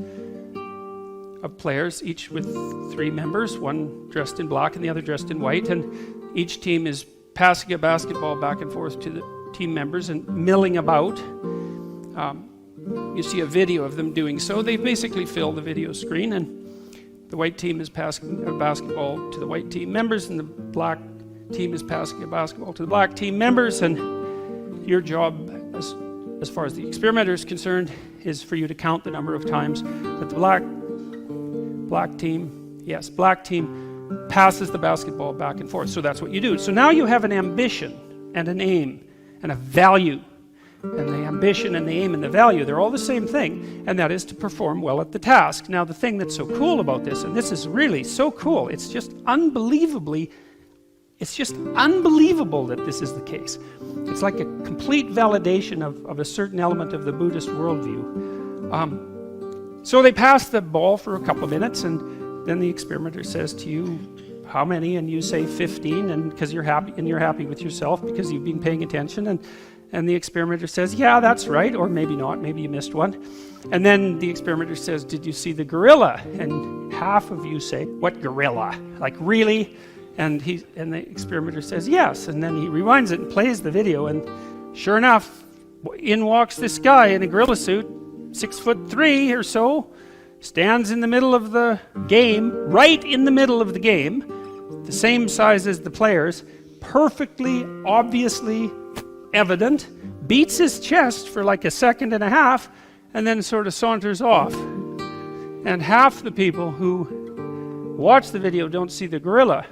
of players, each with 3 members, one dressed in black and the other dressed in white, and each team is passing a basketball back and forth to the team members and milling about. You see a video of them doing so. They basically fill the video screen, and the white team is passing a basketball to the white team members, and the black team is passing a basketball to the black team members. And your job, as far as the experimenter is concerned, is for you to count the number of times that the black team passes the basketball back and forth. So that's what you do. So now you have an ambition and an aim and a value. And the ambition and the aim and the value, they're all the same thing, and that is to perform well at the task. Now, the thing that's so cool about this, and this is really so cool, it's just unbelievable that this is the case. It's like a complete validation of a certain element of the Buddhist worldview. So they pass the ball for a couple of minutes, and then the experimenter says to you, how many? And you say 15, and because you're happy with yourself because you've been paying attention, and the experimenter says, yeah, that's right, or maybe not, maybe you missed one. And then the experimenter says, did you see the gorilla? And half of you say, what gorilla? Like, really? And the experimenter says, yes. And then he rewinds it and plays the video, and sure enough, in walks this guy in a gorilla suit, 6'3" or so, stands in the middle of the game, right in the middle of the game, the same size as the players, perfectly, obviously evident, beats his chest for like a second and a half, and then sort of saunters off. And half the people who watch the video don't see the gorilla,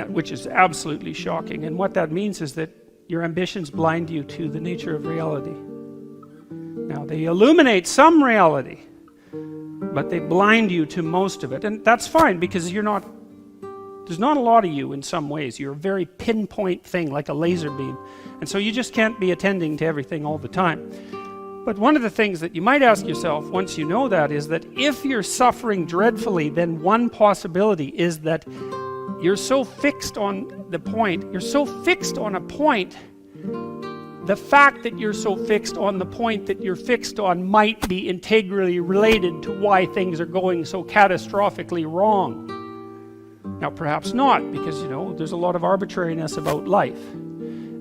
which is absolutely shocking. And what that means is that your ambitions blind you to the nature of reality. Now, they illuminate some reality, but they blind you to most of it. And that's fine, because there's not a lot of you in some ways. You're a very pinpoint thing, like a laser beam. And so you just can't be attending to everything all the time. But one of the things that you might ask yourself once you know that is that if you're suffering dreadfully, then one possibility is that you're so fixed on the point, you're so fixed on a point, the fact that you're so fixed on the point that you're fixed on might be integrally related to why things are going so catastrophically wrong. Now, perhaps not, because, there's a lot of arbitrariness about life.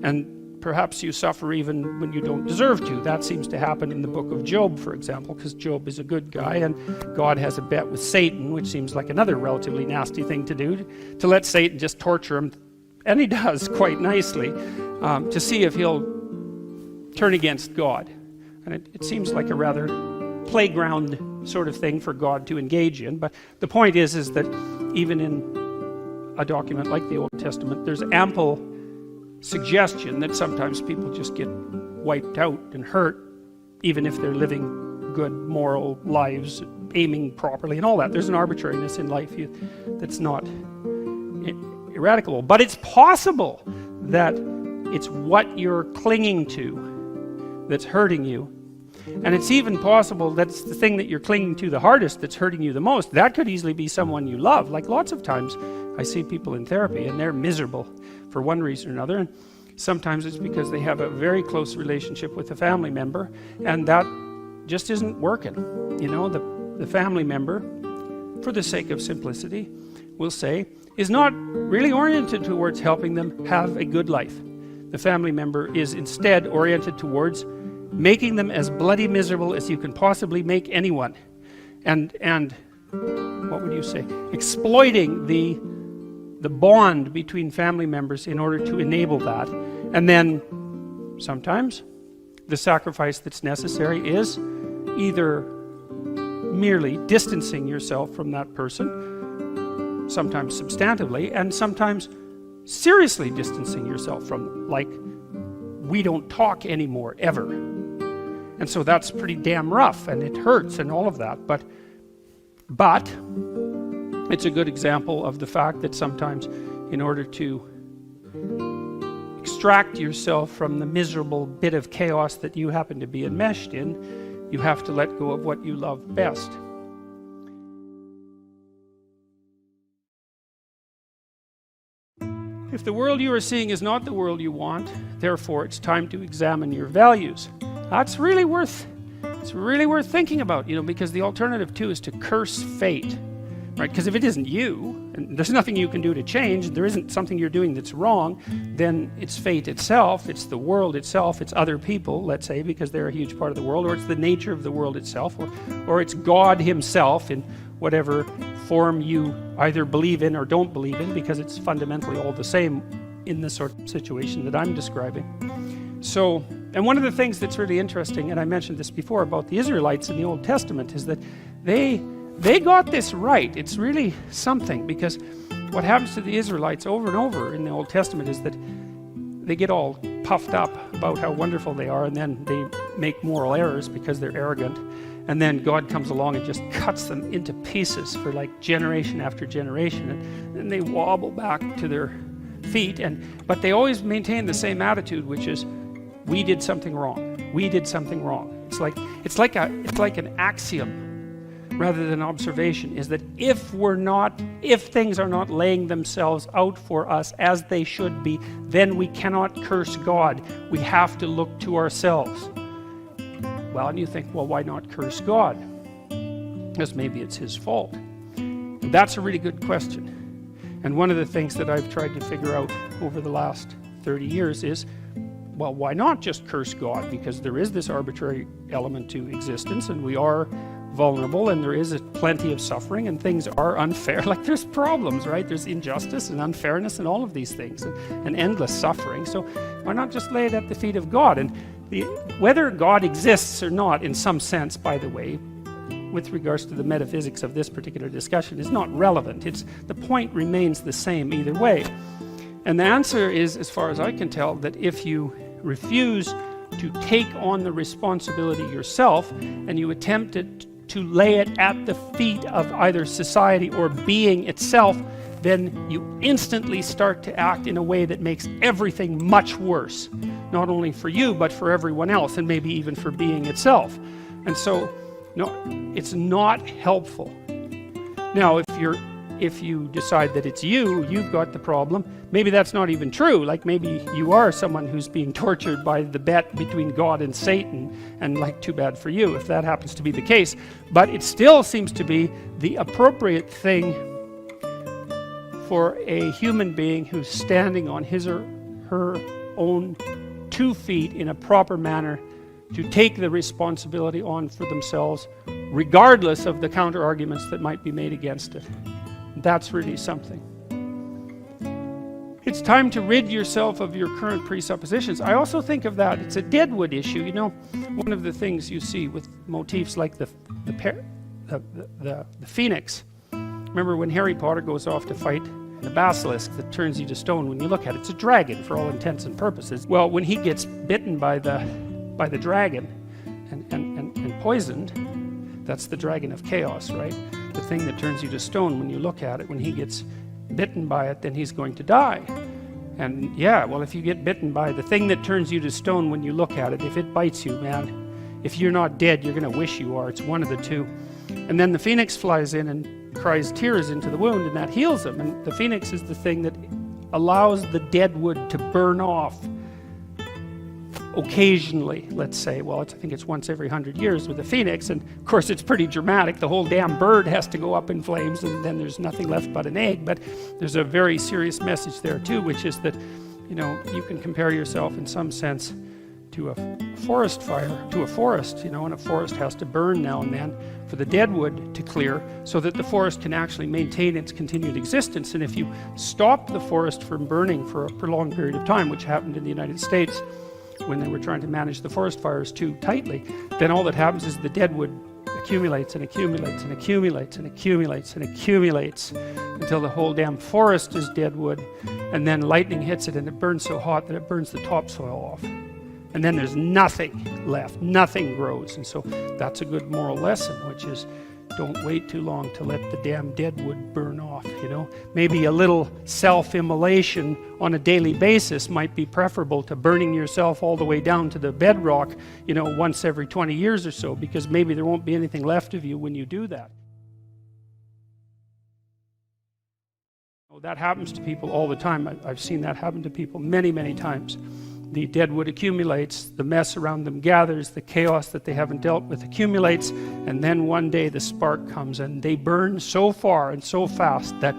And perhaps you suffer even when you don't deserve to. That seems to happen in the book of Job, for example, because Job is a good guy, and God has a bet with Satan, which seems like another relatively nasty thing to do, to let Satan just torture him. And he does quite nicely, to see if he'll turn against God. And it seems like a rather playground sort of thing for God to engage in. But the point is that even in a document like the Old Testament, there's ample suggestion that sometimes people just get wiped out and hurt, even if they're living good moral lives, aiming properly and all that. There's an arbitrariness in life that's not eradicable. But it's possible that it's what you're clinging to that's hurting you. And it's even possible that's the thing that you're clinging to the hardest that's hurting you the most. That could easily be someone you love. Like lots of times I see people in therapy and they're miserable for one reason or another. And sometimes it's because they have a very close relationship with a family member, and that just isn't working. The family member, for the sake of simplicity, we'll say, is not really oriented towards helping them have a good life. The family member is instead oriented towards making them as bloody miserable as you can possibly make anyone. And what would you say? Exploiting the bond between family members in order to enable that. And then sometimes the sacrifice that's necessary is either merely distancing yourself from that person, sometimes substantively, and sometimes seriously distancing yourself from them, like we don't talk anymore, ever. And so that's pretty damn rough, and it hurts and all of that, but it's a good example of the fact that sometimes in order to extract yourself from the miserable bit of chaos that you happen to be enmeshed in, you have to let go of what you love best. If the world you are seeing is not the world you want, therefore it's time to examine your values. That's really worth thinking about, because the alternative too is to curse fate. Right? Because if it isn't you, and there's nothing you can do to change, there isn't something you're doing that's wrong, then it's fate itself, it's the world itself, it's other people, let's say, because they're a huge part of the world, or it's the nature of the world itself, or it's God himself in whatever form you either believe in or don't believe in, because it's fundamentally all the same in the sort of situation that I'm describing. So, and one of the things that's really interesting, and I mentioned this before about the Israelites in the Old Testament, is that they got this right. It's really something, because what happens to the Israelites over and over in the Old Testament is that they get all puffed up about how wonderful they are, and then they make moral errors because they're arrogant, and then God comes along and just cuts them into pieces for like generation after generation, and then they wobble back to their feet, but they always maintain the same attitude, which is, we did something wrong. We did something wrong. It's like an axiom rather than observation, is that if things are not laying themselves out for us as they should be, then we cannot curse God. We have to look to ourselves. Well, and you think, well, why not curse God? Because maybe it's his fault. And that's a really good question. And one of the things that I've tried to figure out over the last 30 years is, well, why not just curse God? Because there is this arbitrary element to existence, and we are vulnerable, and there is plenty of suffering, and things are unfair. Like, there's problems, right? There's injustice and unfairness and all of these things, and endless suffering. So why not just lay it at the feet of God? And whether God exists or not, in some sense, by the way, with regards to the metaphysics of this particular discussion, is not relevant. The point remains the same either way. And the answer is, as far as I can tell, that if you refuse to take on the responsibility yourself, and you attempt to lay it at the feet of either society or being itself, then you instantly start to act in a way that makes everything much worse, not only for you, but for everyone else, and maybe even for being itself. And so, no, it's not helpful. Now, if you decide that it's you've got the problem, maybe that's not even true. Like, maybe you are someone who's being tortured by the bet between God and Satan, and like, too bad for you if that happens to be the case. But it still seems to be the appropriate thing for a human being who's standing on his or her own 2 feet in a proper manner to take the responsibility on for themselves, regardless of the counter arguments that might be made against it. That's really something. It's time to rid yourself of your current presuppositions. I also think of that, it's a deadwood issue. You know, one of the things you see with motifs like the phoenix. Remember when Harry Potter goes off to fight the basilisk that turns you to stone when you look at it? It's a dragon for all intents and purposes. Well, when he gets bitten by the dragon and poisoned, that's the dragon of chaos, right? The thing that turns you to stone when you look at it. When he gets bitten by it, then he's going to die. And yeah, well, if you get bitten by the thing that turns you to stone when you look at it, if it bites you, man, if you're not dead, you're going to wish you are. It's one of the two. And then the phoenix flies in and cries tears into the wound, and that heals him. And the phoenix is the thing that allows the dead wood to burn off occasionally, let's say. Well, I think it's once every 100 years with a phoenix, and of course it's pretty dramatic. The whole damn bird has to go up in flames, and then there's nothing left but an egg. But there's a very serious message there too, which is that, you know, you can compare yourself in some sense to a forest fire, to a forest, you know, and a forest has to burn now and then for the dead wood to clear so that the forest can actually maintain its continued existence. And if you stop the forest from burning for a prolonged period of time, which happened in the United States when they were trying to manage the forest fires too tightly, then all that happens is the dead wood accumulates and accumulates and accumulates and accumulates and accumulates until the whole damn forest is dead wood, and then lightning hits it and it burns so hot that it burns the topsoil off. And then there's nothing left, nothing grows. And so that's a good moral lesson, which is don't wait too long to let the damn dead wood burn off, you know. Maybe a little self-immolation on a daily basis might be preferable to burning yourself all the way down to the bedrock, you know, once every 20 years or so, because maybe there won't be anything left of you when you do that. That happens to people all the time. I've seen that happen to people many, many times. The dead wood accumulates, the mess around them gathers, the chaos that they haven't dealt with accumulates, and then one day the spark comes and they burn so far and so fast that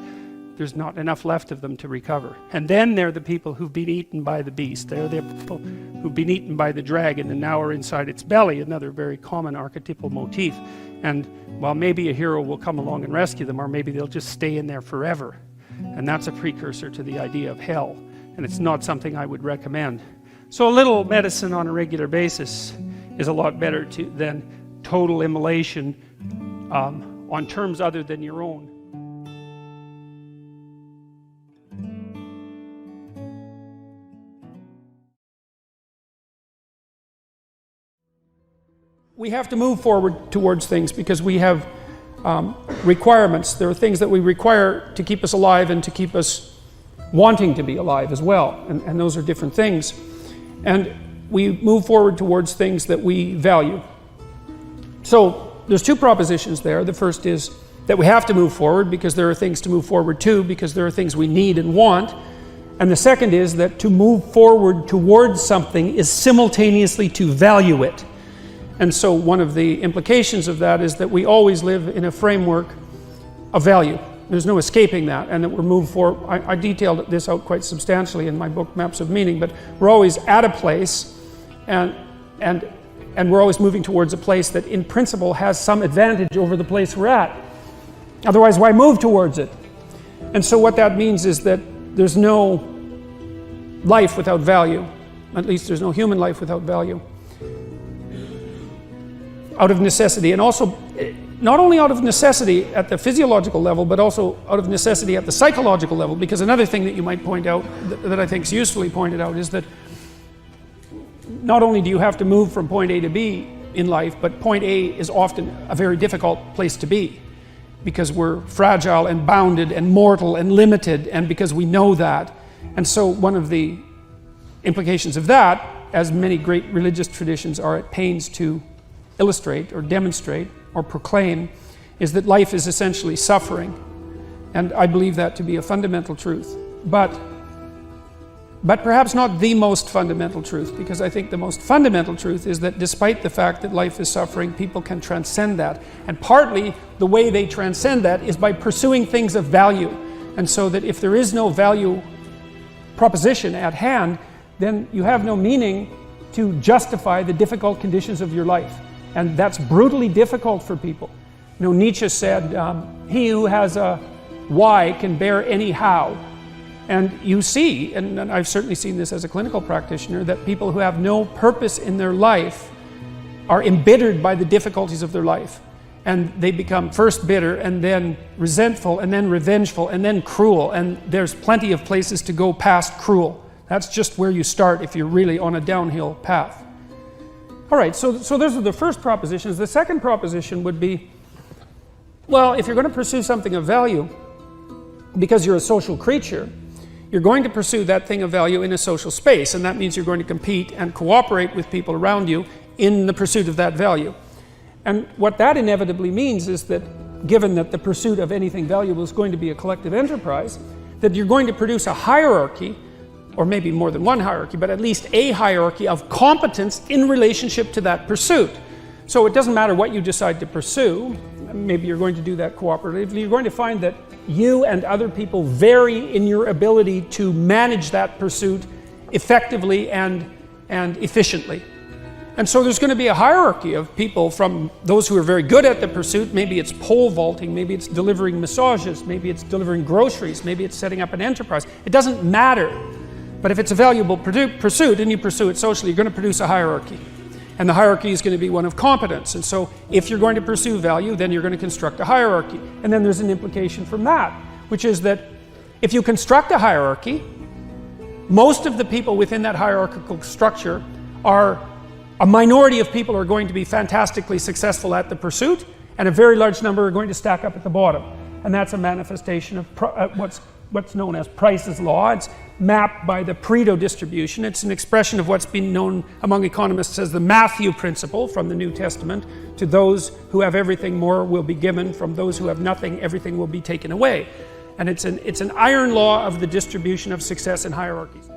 there's not enough left of them to recover. And then they're the people who've been eaten by the beast. They're the people who've been eaten by the dragon and now are inside its belly, another very common archetypal motif. And while maybe a hero will come along and rescue them, or maybe they'll just stay in there forever. And that's a precursor to the idea of hell. And it's not something I would recommend. So a little medicine on a regular basis is a lot better than total immolation on terms other than your own. We have to move forward towards things because we have requirements. There are things that we require to keep us alive and to keep us wanting to be alive as well. And those are different things. And we move forward towards things that we value. So there's two propositions there. The first is that we have to move forward because there are things to move forward to, because there are things we need and want. And the second is that to move forward towards something is simultaneously to value it. And so one of the implications of that is that we always live in a framework of value. There's no escaping that, and that we're moved forward. I detailed this out quite substantially in my book, Maps of Meaning, but we're always at a place, and And we're always moving towards a place that in principle has some advantage over the place we're at. Otherwise, why move towards it? And so what that means is that there's no life without value. At least there's no human life without value. Out of necessity, and also not only out of necessity at the physiological level, but also out of necessity at the psychological level. Because another thing that you might point out, that I think is usefully pointed out, is that not only do you have to move from point A to B in life, but point A is often a very difficult place to be, because we're fragile and bounded and mortal and limited, and because we know that. And so one of the implications of that, as many great religious traditions are at pains to illustrate or demonstrate or proclaim, is that life is essentially suffering. And I believe that to be a fundamental truth. But perhaps not the most fundamental truth, because I think the most fundamental truth is that despite the fact that life is suffering, people can transcend that. And partly the way they transcend that is by pursuing things of value. And so that if there is no value proposition at hand, then you have no meaning to justify the difficult conditions of your life. And that's brutally difficult for people. You know, Nietzsche said, he who has a why can bear any how. And you see, and I've certainly seen this as a clinical practitioner, that people who have no purpose in their life are embittered by the difficulties of their life. And they become first bitter, and then resentful, and then revengeful, and then cruel. And there's plenty of places to go past cruel. That's just where you start if you're really on a downhill path. All right, so those are the first propositions. The second proposition would be, well, if you're going to pursue something of value, because you're a social creature, you're going to pursue that thing of value in a social space, and that means you're going to compete and cooperate with people around you in the pursuit of that value. And what that inevitably means is that, given that the pursuit of anything valuable is going to be a collective enterprise, that you're going to produce a hierarchy, or maybe more than one hierarchy, but at least a hierarchy of competence in relationship to that pursuit. So it doesn't matter what you decide to pursue, maybe you're going to do that cooperatively, you're going to find that you and other people vary in your ability to manage that pursuit effectively and efficiently. And so there's going to be a hierarchy of people, from those who are very good at the pursuit. Maybe it's pole vaulting, maybe it's delivering massages, maybe it's delivering groceries, maybe it's setting up an enterprise. It doesn't matter. But if it's a valuable pursuit and you pursue it socially, you're going to produce a hierarchy. And the hierarchy is going to be one of competence. And so if you're going to pursue value, then you're going to construct a hierarchy. And then there's an implication from that, which is that if you construct a hierarchy, most of the people within that hierarchical structure are a minority of people are going to be fantastically successful at the pursuit, and a very large number are going to stack up at the bottom. And that's a manifestation of what's known as Price's law. It's mapped by the Pareto distribution. It's an expression of what's been known among economists as the Matthew principle from the New Testament. To those who have everything, more will be given. From those who have nothing, everything will be taken away. And it's an iron law of the distribution of success in hierarchies.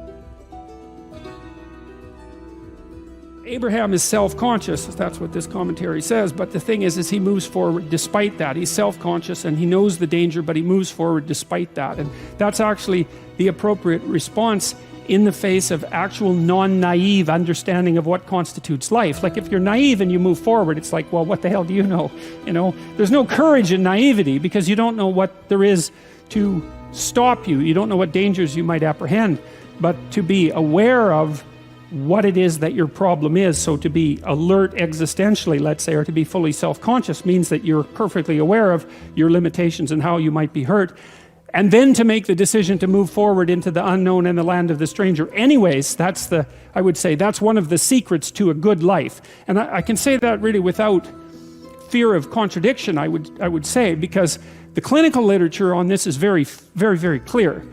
Abraham is self-conscious, that's what this commentary says, but the thing is he moves forward despite that. He's self-conscious and he knows the danger, but he moves forward despite that. And that's actually the appropriate response in the face of actual non-naive understanding of what constitutes life. Like if you're naive and you move forward, it's like, well, what the hell do you know? You know, there's no courage in naivety because you don't know what there is to stop you. You don't know what dangers you might apprehend, but to be aware of what it is that your problem is. So to be alert existentially, let's say, or to be fully self-conscious means that you're perfectly aware of your limitations and how you might be hurt. And then to make the decision to move forward into the unknown and the land of the stranger. Anyways, I would say that's one of the secrets to a good life. And I can say that really without fear of contradiction, I would say, because the clinical literature on this is very, very, very clear.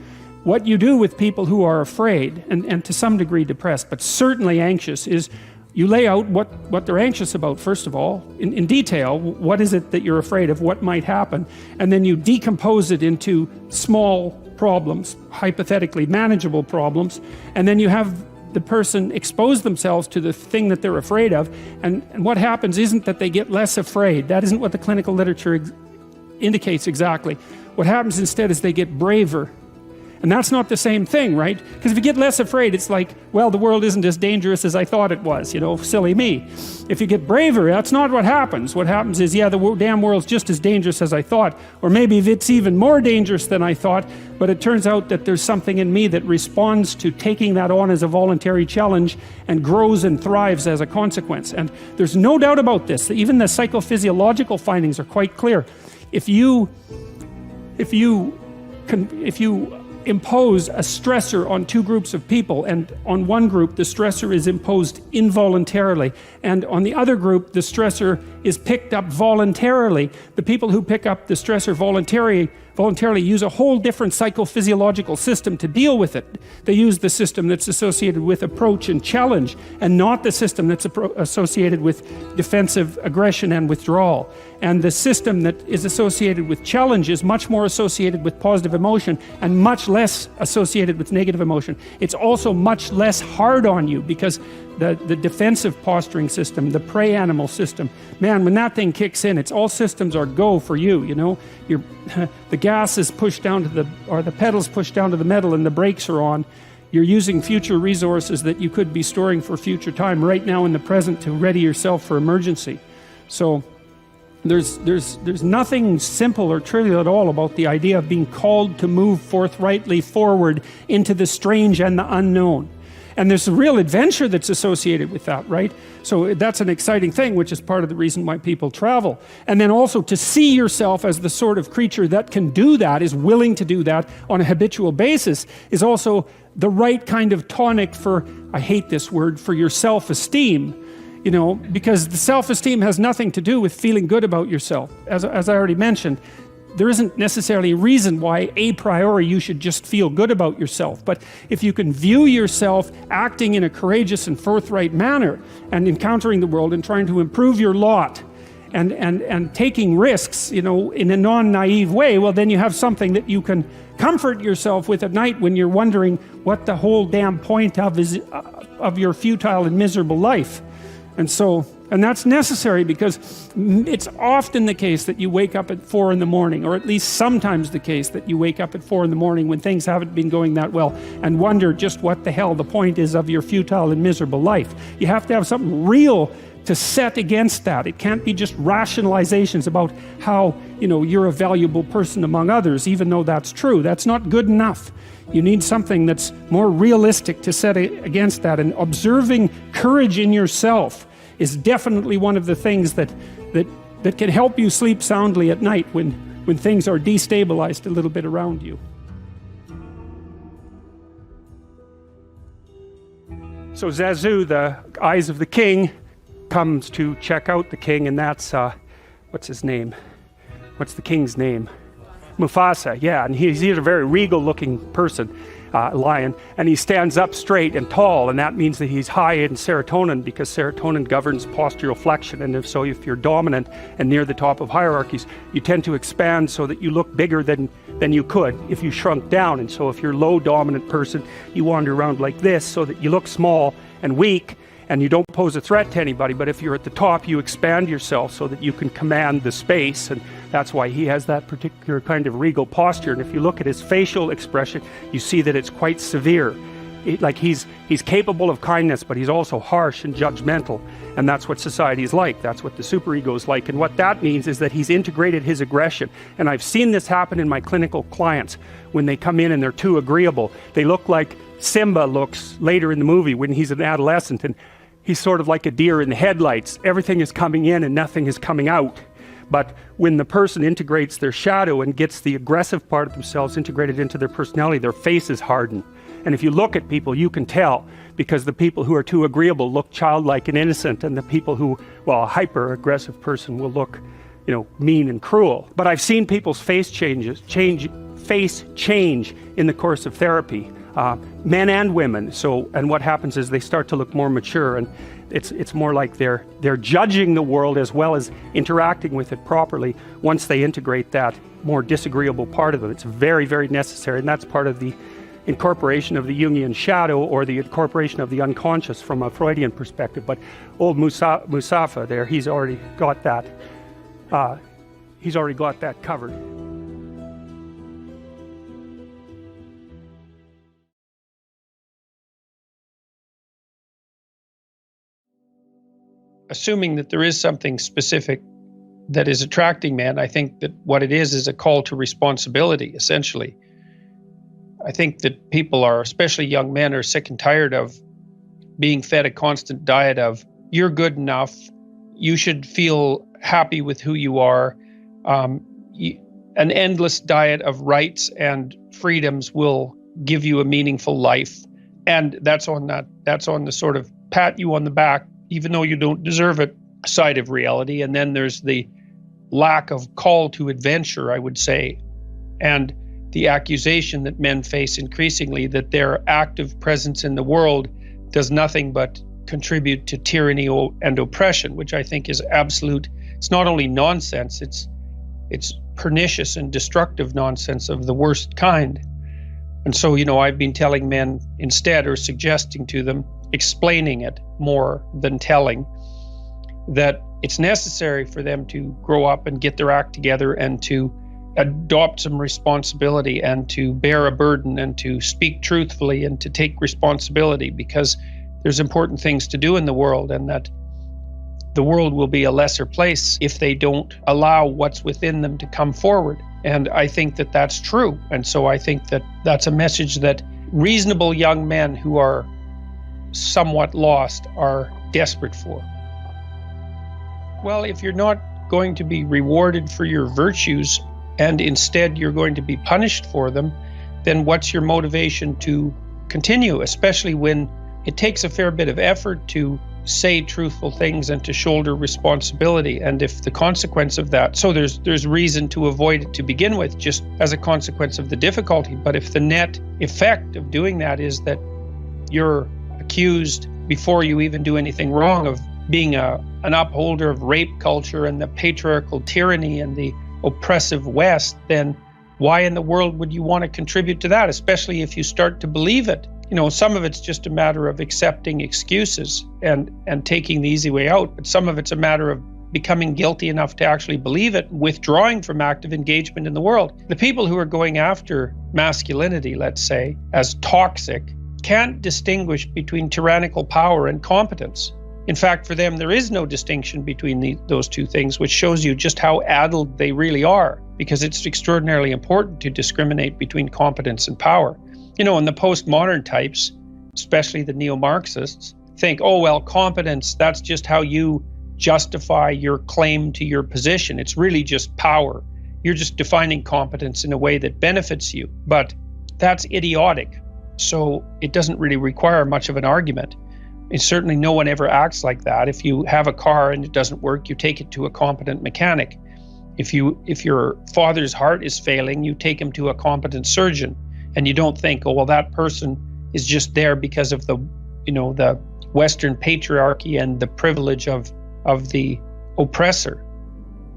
What you do with people who are afraid and to some degree depressed, but certainly anxious, is you lay out what they're anxious about, first of all, in detail. What is it that you're afraid of? What might happen? And then you decompose it into small problems, hypothetically manageable problems, and then you have the person expose themselves to the thing that they're afraid of, and what happens isn't that they get less afraid. That isn't what the clinical literature indicates exactly. What happens instead is they get braver. And that's not the same thing, right? Because if you get less afraid, it's like, well, the world isn't as dangerous as I thought it was, you know, silly me. If you get braver, that's not what happens. What happens is, yeah, the damn world's just as dangerous as I thought, or maybe it's even more dangerous than I thought, but it turns out that there's something in me that responds to taking that on as a voluntary challenge and grows and thrives as a consequence. And there's no doubt about this. Even the psychophysiological findings are quite clear. If you impose a stressor on two groups of people, and on one group the stressor is imposed involuntarily, and on the other group the stressor is picked up voluntarily, the people who pick up the stressor voluntarily use a whole different psychophysiological system to deal with it. They use the system that's associated with approach and challenge, and not the system that's associated with defensive aggression and withdrawal. And the system that is associated with challenge is much more associated with positive emotion and much less associated with negative emotion. It's also much less hard on you, because the defensive posturing system, the prey animal system, man, when that thing kicks in, it's all systems are go for you, you know. The gas is pushed down to the pedals pushed down to the metal, and the brakes are on. You're using future resources that you could be storing for future time right now in the present to ready yourself for emergency. So there's nothing simple or trivial at all about the idea of being called to move forthrightly forward into the strange and the unknown. And there's a real adventure that's associated with that, right? So that's an exciting thing, which is part of the reason why people travel. And then also to see yourself as the sort of creature that can do that, is willing to do that on a habitual basis, is also the right kind of tonic for, I hate this word, for your self-esteem. You know, because the self-esteem has nothing to do with feeling good about yourself. As I already mentioned, there isn't necessarily a reason why a priori you should just feel good about yourself. But if you can view yourself acting in a courageous and forthright manner, and encountering the world and trying to improve your lot, and taking risks, you know, in a non-naive way, well, then you have something that you can comfort yourself with at night when you're wondering what the whole damn point of your futile and miserable life. And that's necessary, because it's often the case that you wake up at 4 in the morning, or at least sometimes the case that you wake up at 4 in the morning when things haven't been going that well, and wonder just what the hell the point is of your futile and miserable life. You have to have something real to set against that. It can't be just rationalizations about how, you know, you're a valuable person among others, even though that's true. That's not good enough. You need something that's more realistic to set against that. And observing courage in yourself is definitely one of the things that can help you sleep soundly at night when things are destabilized a little bit around you. So Zazu, the eyes of the king, comes to check out the king, and that's what's his name? What's the king's name? Mufasa, yeah, and he's a very regal looking person, lion, and he stands up straight and tall, and that means that he's high in serotonin, because serotonin governs postural flexion. And if you're dominant and near the top of hierarchies, you tend to expand so that you look bigger than you could if you shrunk down. And so if you're a low dominant person, you wander around like this so that you look small and weak, and you don't pose a threat to anybody. But if you're at the top, you expand yourself so that you can command the space, and that's why he has that particular kind of regal posture. And if you look at his facial expression, you see that it's quite severe. Like he's capable of kindness, but he's also harsh and judgmental, and that's what society is like. That's what the superego is like. And what that means is that he's integrated his aggression. And I've seen this happen in my clinical clients when they come in and they're too agreeable. They look like Simba looks later in the movie when he's an adolescent, and he's sort of like a deer in the headlights. Everything is coming in and nothing is coming out. But when the person integrates their shadow and gets the aggressive part of themselves integrated into their personality, their faces harden. And if you look at people, you can tell, because the people who are too agreeable look childlike and innocent, and the people who, well, a hyper-aggressive person will look, you know, mean and cruel. But I've seen people's face change in the course of therapy, men and women. So, and what happens is they start to look more mature, and it's more like they're judging the world as well as interacting with it properly once they integrate that more disagreeable part of them. It's very, very necessary, and that's part of the incorporation of the Jungian shadow, or the incorporation of the unconscious from a Freudian perspective. But old Musafa there, he's already got that covered. assuming that there is something specific that is attracting men, I think that what it is a call to responsibility, essentially. I think that people are, especially young men, are sick and tired of being fed a constant diet of, you're good enough, you should feel happy with who you are. An endless diet of rights and freedoms will give you a meaningful life. And that's on the sort of pat you on the back, even though you don't deserve it, side of reality. And then there's the lack of call to adventure, I would say, and the accusation that men face increasingly that their active presence in the world does nothing but contribute to tyranny and oppression, which I think is absolute. It's not only nonsense, it's pernicious and destructive nonsense of the worst kind. And so, I've been telling men instead, or suggesting to them, explaining it more than telling, that it's necessary for them to grow up and get their act together and to adopt some responsibility and to bear a burden and to speak truthfully and to take responsibility, because there's important things to do in the world, and that the world will be a lesser place if they don't allow what's within them to come forward. And I think that that's true. And so I think that that's a message that reasonable young men who are somewhat lost are desperate for. Well, if you're not going to be rewarded for your virtues and instead you're going to be punished for them, then what's your motivation to continue, especially when it takes a fair bit of effort to say truthful things and to shoulder responsibility? And if the consequence of that, so there's reason to avoid it to begin with, just as a consequence of the difficulty. But if the net effect of doing that is that you're accused before you even do anything wrong of being an upholder of rape culture and the patriarchal tyranny and the oppressive West, then why in the world would you want to contribute to that, especially if you start to believe it? Some of it's just a matter of accepting excuses and taking the easy way out, but some of it's a matter of becoming guilty enough to actually believe it, withdrawing from active engagement in the world. The people who are going after masculinity, let's say, as toxic, can't distinguish between tyrannical power and competence. In fact, for them, there is no distinction between those two things, which shows you just how addled they really are, because it's extraordinarily important to discriminate between competence and power. And the postmodern types, especially the neo-Marxists, think, oh, well, competence, that's just how you justify your claim to your position. It's really just power. You're just defining competence in a way that benefits you. But that's idiotic. So it doesn't really require much of an argument. And certainly no one ever acts like that. If you have a car and it doesn't work, you take it to a competent mechanic. If your father's heart is failing, you take him to a competent surgeon. And you don't think, oh, well, that person is just there because of the Western patriarchy and the privilege of the oppressor.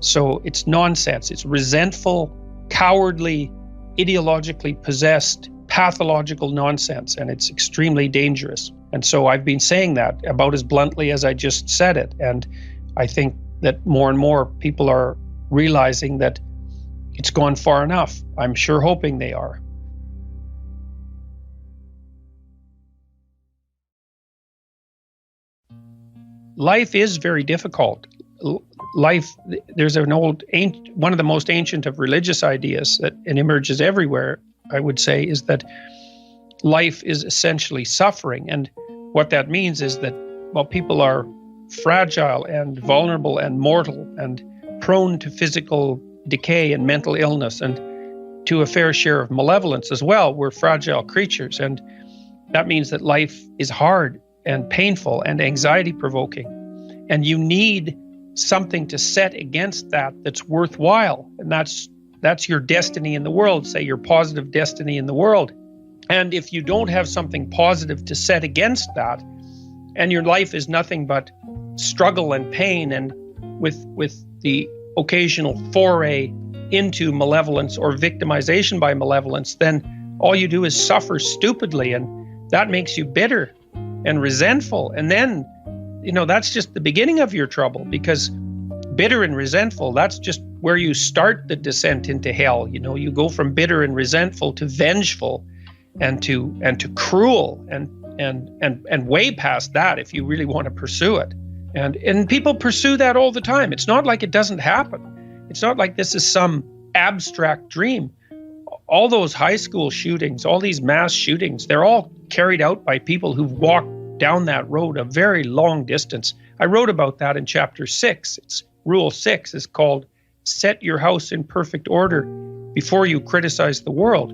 So it's nonsense. It's resentful, cowardly, ideologically possessed, pathological nonsense, and it's extremely dangerous. And so I've been saying that about as bluntly as I just said it. And I think that more and more people are realizing that it's gone far enough. I'm sure hoping they are. Life is very difficult. There's one of the most ancient of religious ideas that it emerges everywhere, I would say, is that life is essentially suffering. And what that means is that, well, people are fragile and vulnerable and mortal and prone to physical decay and mental illness and to a fair share of malevolence as well. We're fragile creatures. And that means that life is hard and painful and anxiety-provoking. And you need something to set against that that's worthwhile. And that's your destiny in the world, say your positive destiny in the world. And if you don't have something positive to set against that, and your life is nothing but struggle and pain and with the occasional foray into malevolence or victimization by malevolence, then all you do is suffer stupidly, and that makes you bitter and resentful. And then, that's just the beginning of your trouble, because bitter and resentful, that's just where you start the descent into hell. You go from bitter and resentful to vengeful and to cruel and way past that if you really want to pursue it. And people pursue that all the time. It's not like it doesn't happen. It's not like this is some abstract dream. All those high school shootings, all these mass shootings, they're all carried out by people who've walked down that road a very long distance. I wrote about that in chapter 6. It's rule 6 is called set your house in perfect order before you criticize the world.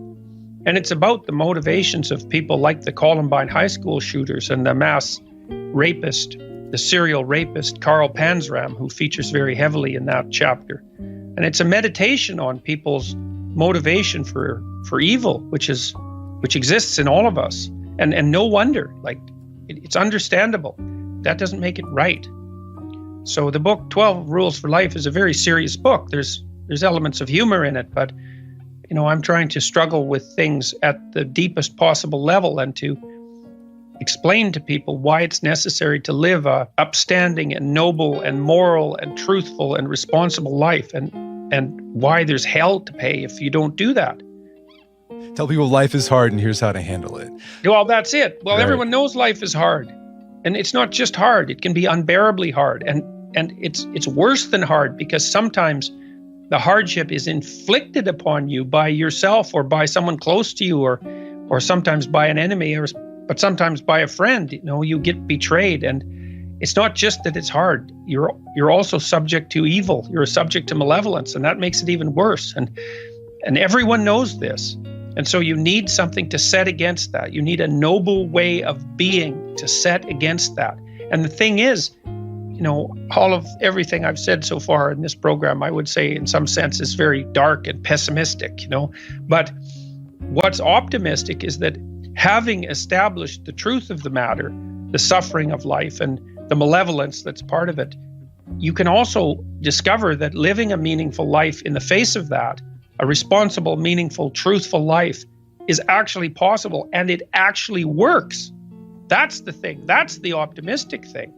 And it's about the motivations of people like the Columbine high school shooters and the mass rapist, the serial rapist, Carl Panzram, who features very heavily in that chapter. And it's a meditation on people's motivation for evil, which exists in all of us. And no wonder, like, it's understandable. That doesn't make it right. So the book 12 Rules for Life is a very serious book. There's elements of humor in it, but I'm trying to struggle with things at the deepest possible level and to explain to people why it's necessary to live a upstanding and noble and moral and truthful and responsible life, and why there's hell to pay if you don't do that. Tell people life is hard and here's how to handle it. Well, that's it. Well, right. Everyone knows life is hard. And it's not just hard. It can be unbearably hard. And it's worse than hard, because sometimes the hardship is inflicted upon you by yourself or by someone close to you, or sometimes by an enemy, but sometimes by a friend. You get betrayed, and it's not just that it's hard. You're also subject to evil. You're subject to malevolence, and that makes it even worse. And everyone knows this. And so you need something to set against that. You need a noble way of being to set against that. And the thing is, all of everything I've said so far in this program, I would say in some sense is very dark and pessimistic, But what's optimistic is that having established the truth of the matter, the suffering of life and the malevolence that's part of it, you can also discover that living a meaningful life in the face of that, a responsible, meaningful, truthful life, is actually possible, and it actually works. That's the thing. That's the optimistic thing.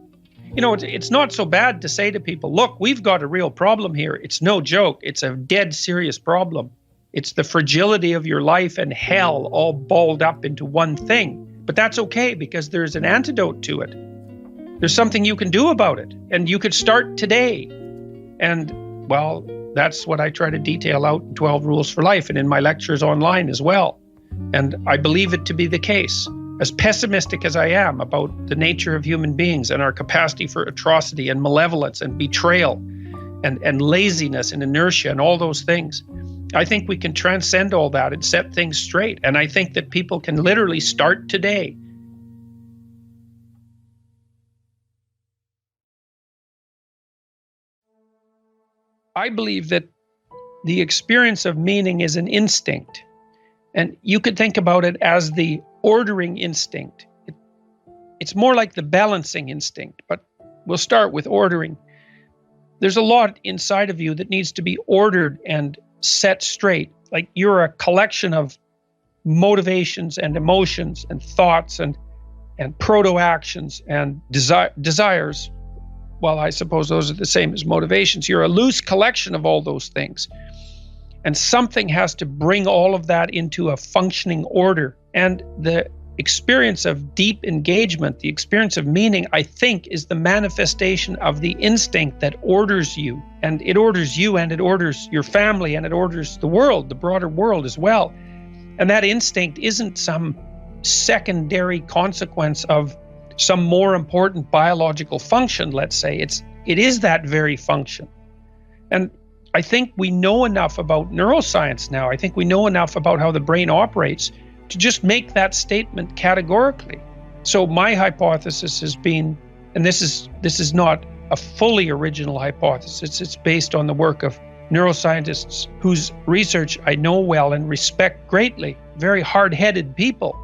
It's not so bad to say to people, look, we've got a real problem here. It's no joke. It's a dead serious problem. It's the fragility of your life and hell all balled up into one thing. But that's okay, because there's an antidote to it. There's something you can do about it, and you could start today. And, well, that's what I try to detail out in 12 Rules for Life and in my lectures online as well. And I believe it to be the case. As pessimistic as I am about the nature of human beings and our capacity for atrocity and malevolence and betrayal and laziness and inertia and all those things, I think we can transcend all that and set things straight. And I think that people can literally start today. I believe that the experience of meaning is an instinct. And you could think about it as the ordering instinct. It's more like the balancing instinct, but we'll start with ordering. There's a lot inside of you that needs to be ordered and set straight. Like you're a collection of motivations and emotions and thoughts and proto-actions and desires. Well, I suppose those are the same as motivations. You're a loose collection of all those things. And something has to bring all of that into a functioning order. And the experience of deep engagement, the experience of meaning, I think, is the manifestation of the instinct that orders you. And it orders you, and it orders your family, and it orders the world, the broader world as well. And that instinct isn't some secondary consequence of some more important biological function, let's say. It is that very function. And I think we know enough about neuroscience now. I think we know enough about how the brain operates to just make that statement categorically. So my hypothesis has been, and this is not a fully original hypothesis, it's based on the work of neuroscientists whose research I know well and respect greatly, very hard-headed people.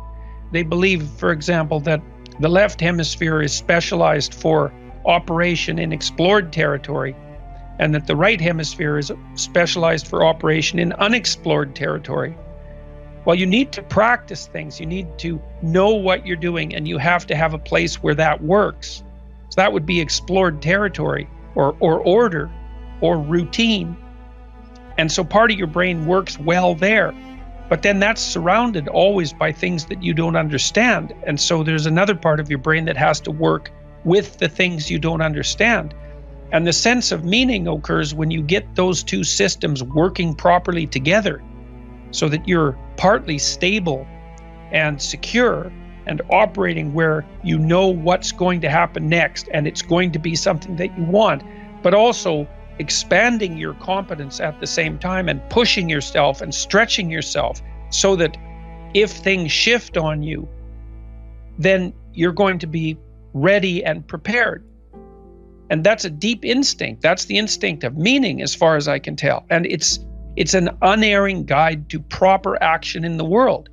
They believe, for example, that the left hemisphere is specialized for operation in explored territory, and that the right hemisphere is specialized for operation in unexplored territory. Well, you need to practice things. You need to know what you're doing, and you have to have a place where that works. So that would be explored territory or order or routine. And so part of your brain works well there. But then that's surrounded always by things that you don't understand. And so there's another part of your brain that has to work with the things you don't understand. And the sense of meaning occurs when you get those two systems working properly together, so that you're partly stable and secure and operating where you know what's going to happen next and it's going to be something that you want, but also expanding your competence at the same time and pushing yourself and stretching yourself so that if things shift on you, then you're going to be ready and prepared. And that's a deep instinct. That's the instinct of meaning, as far as I can tell. And it's an unerring guide to proper action in the world.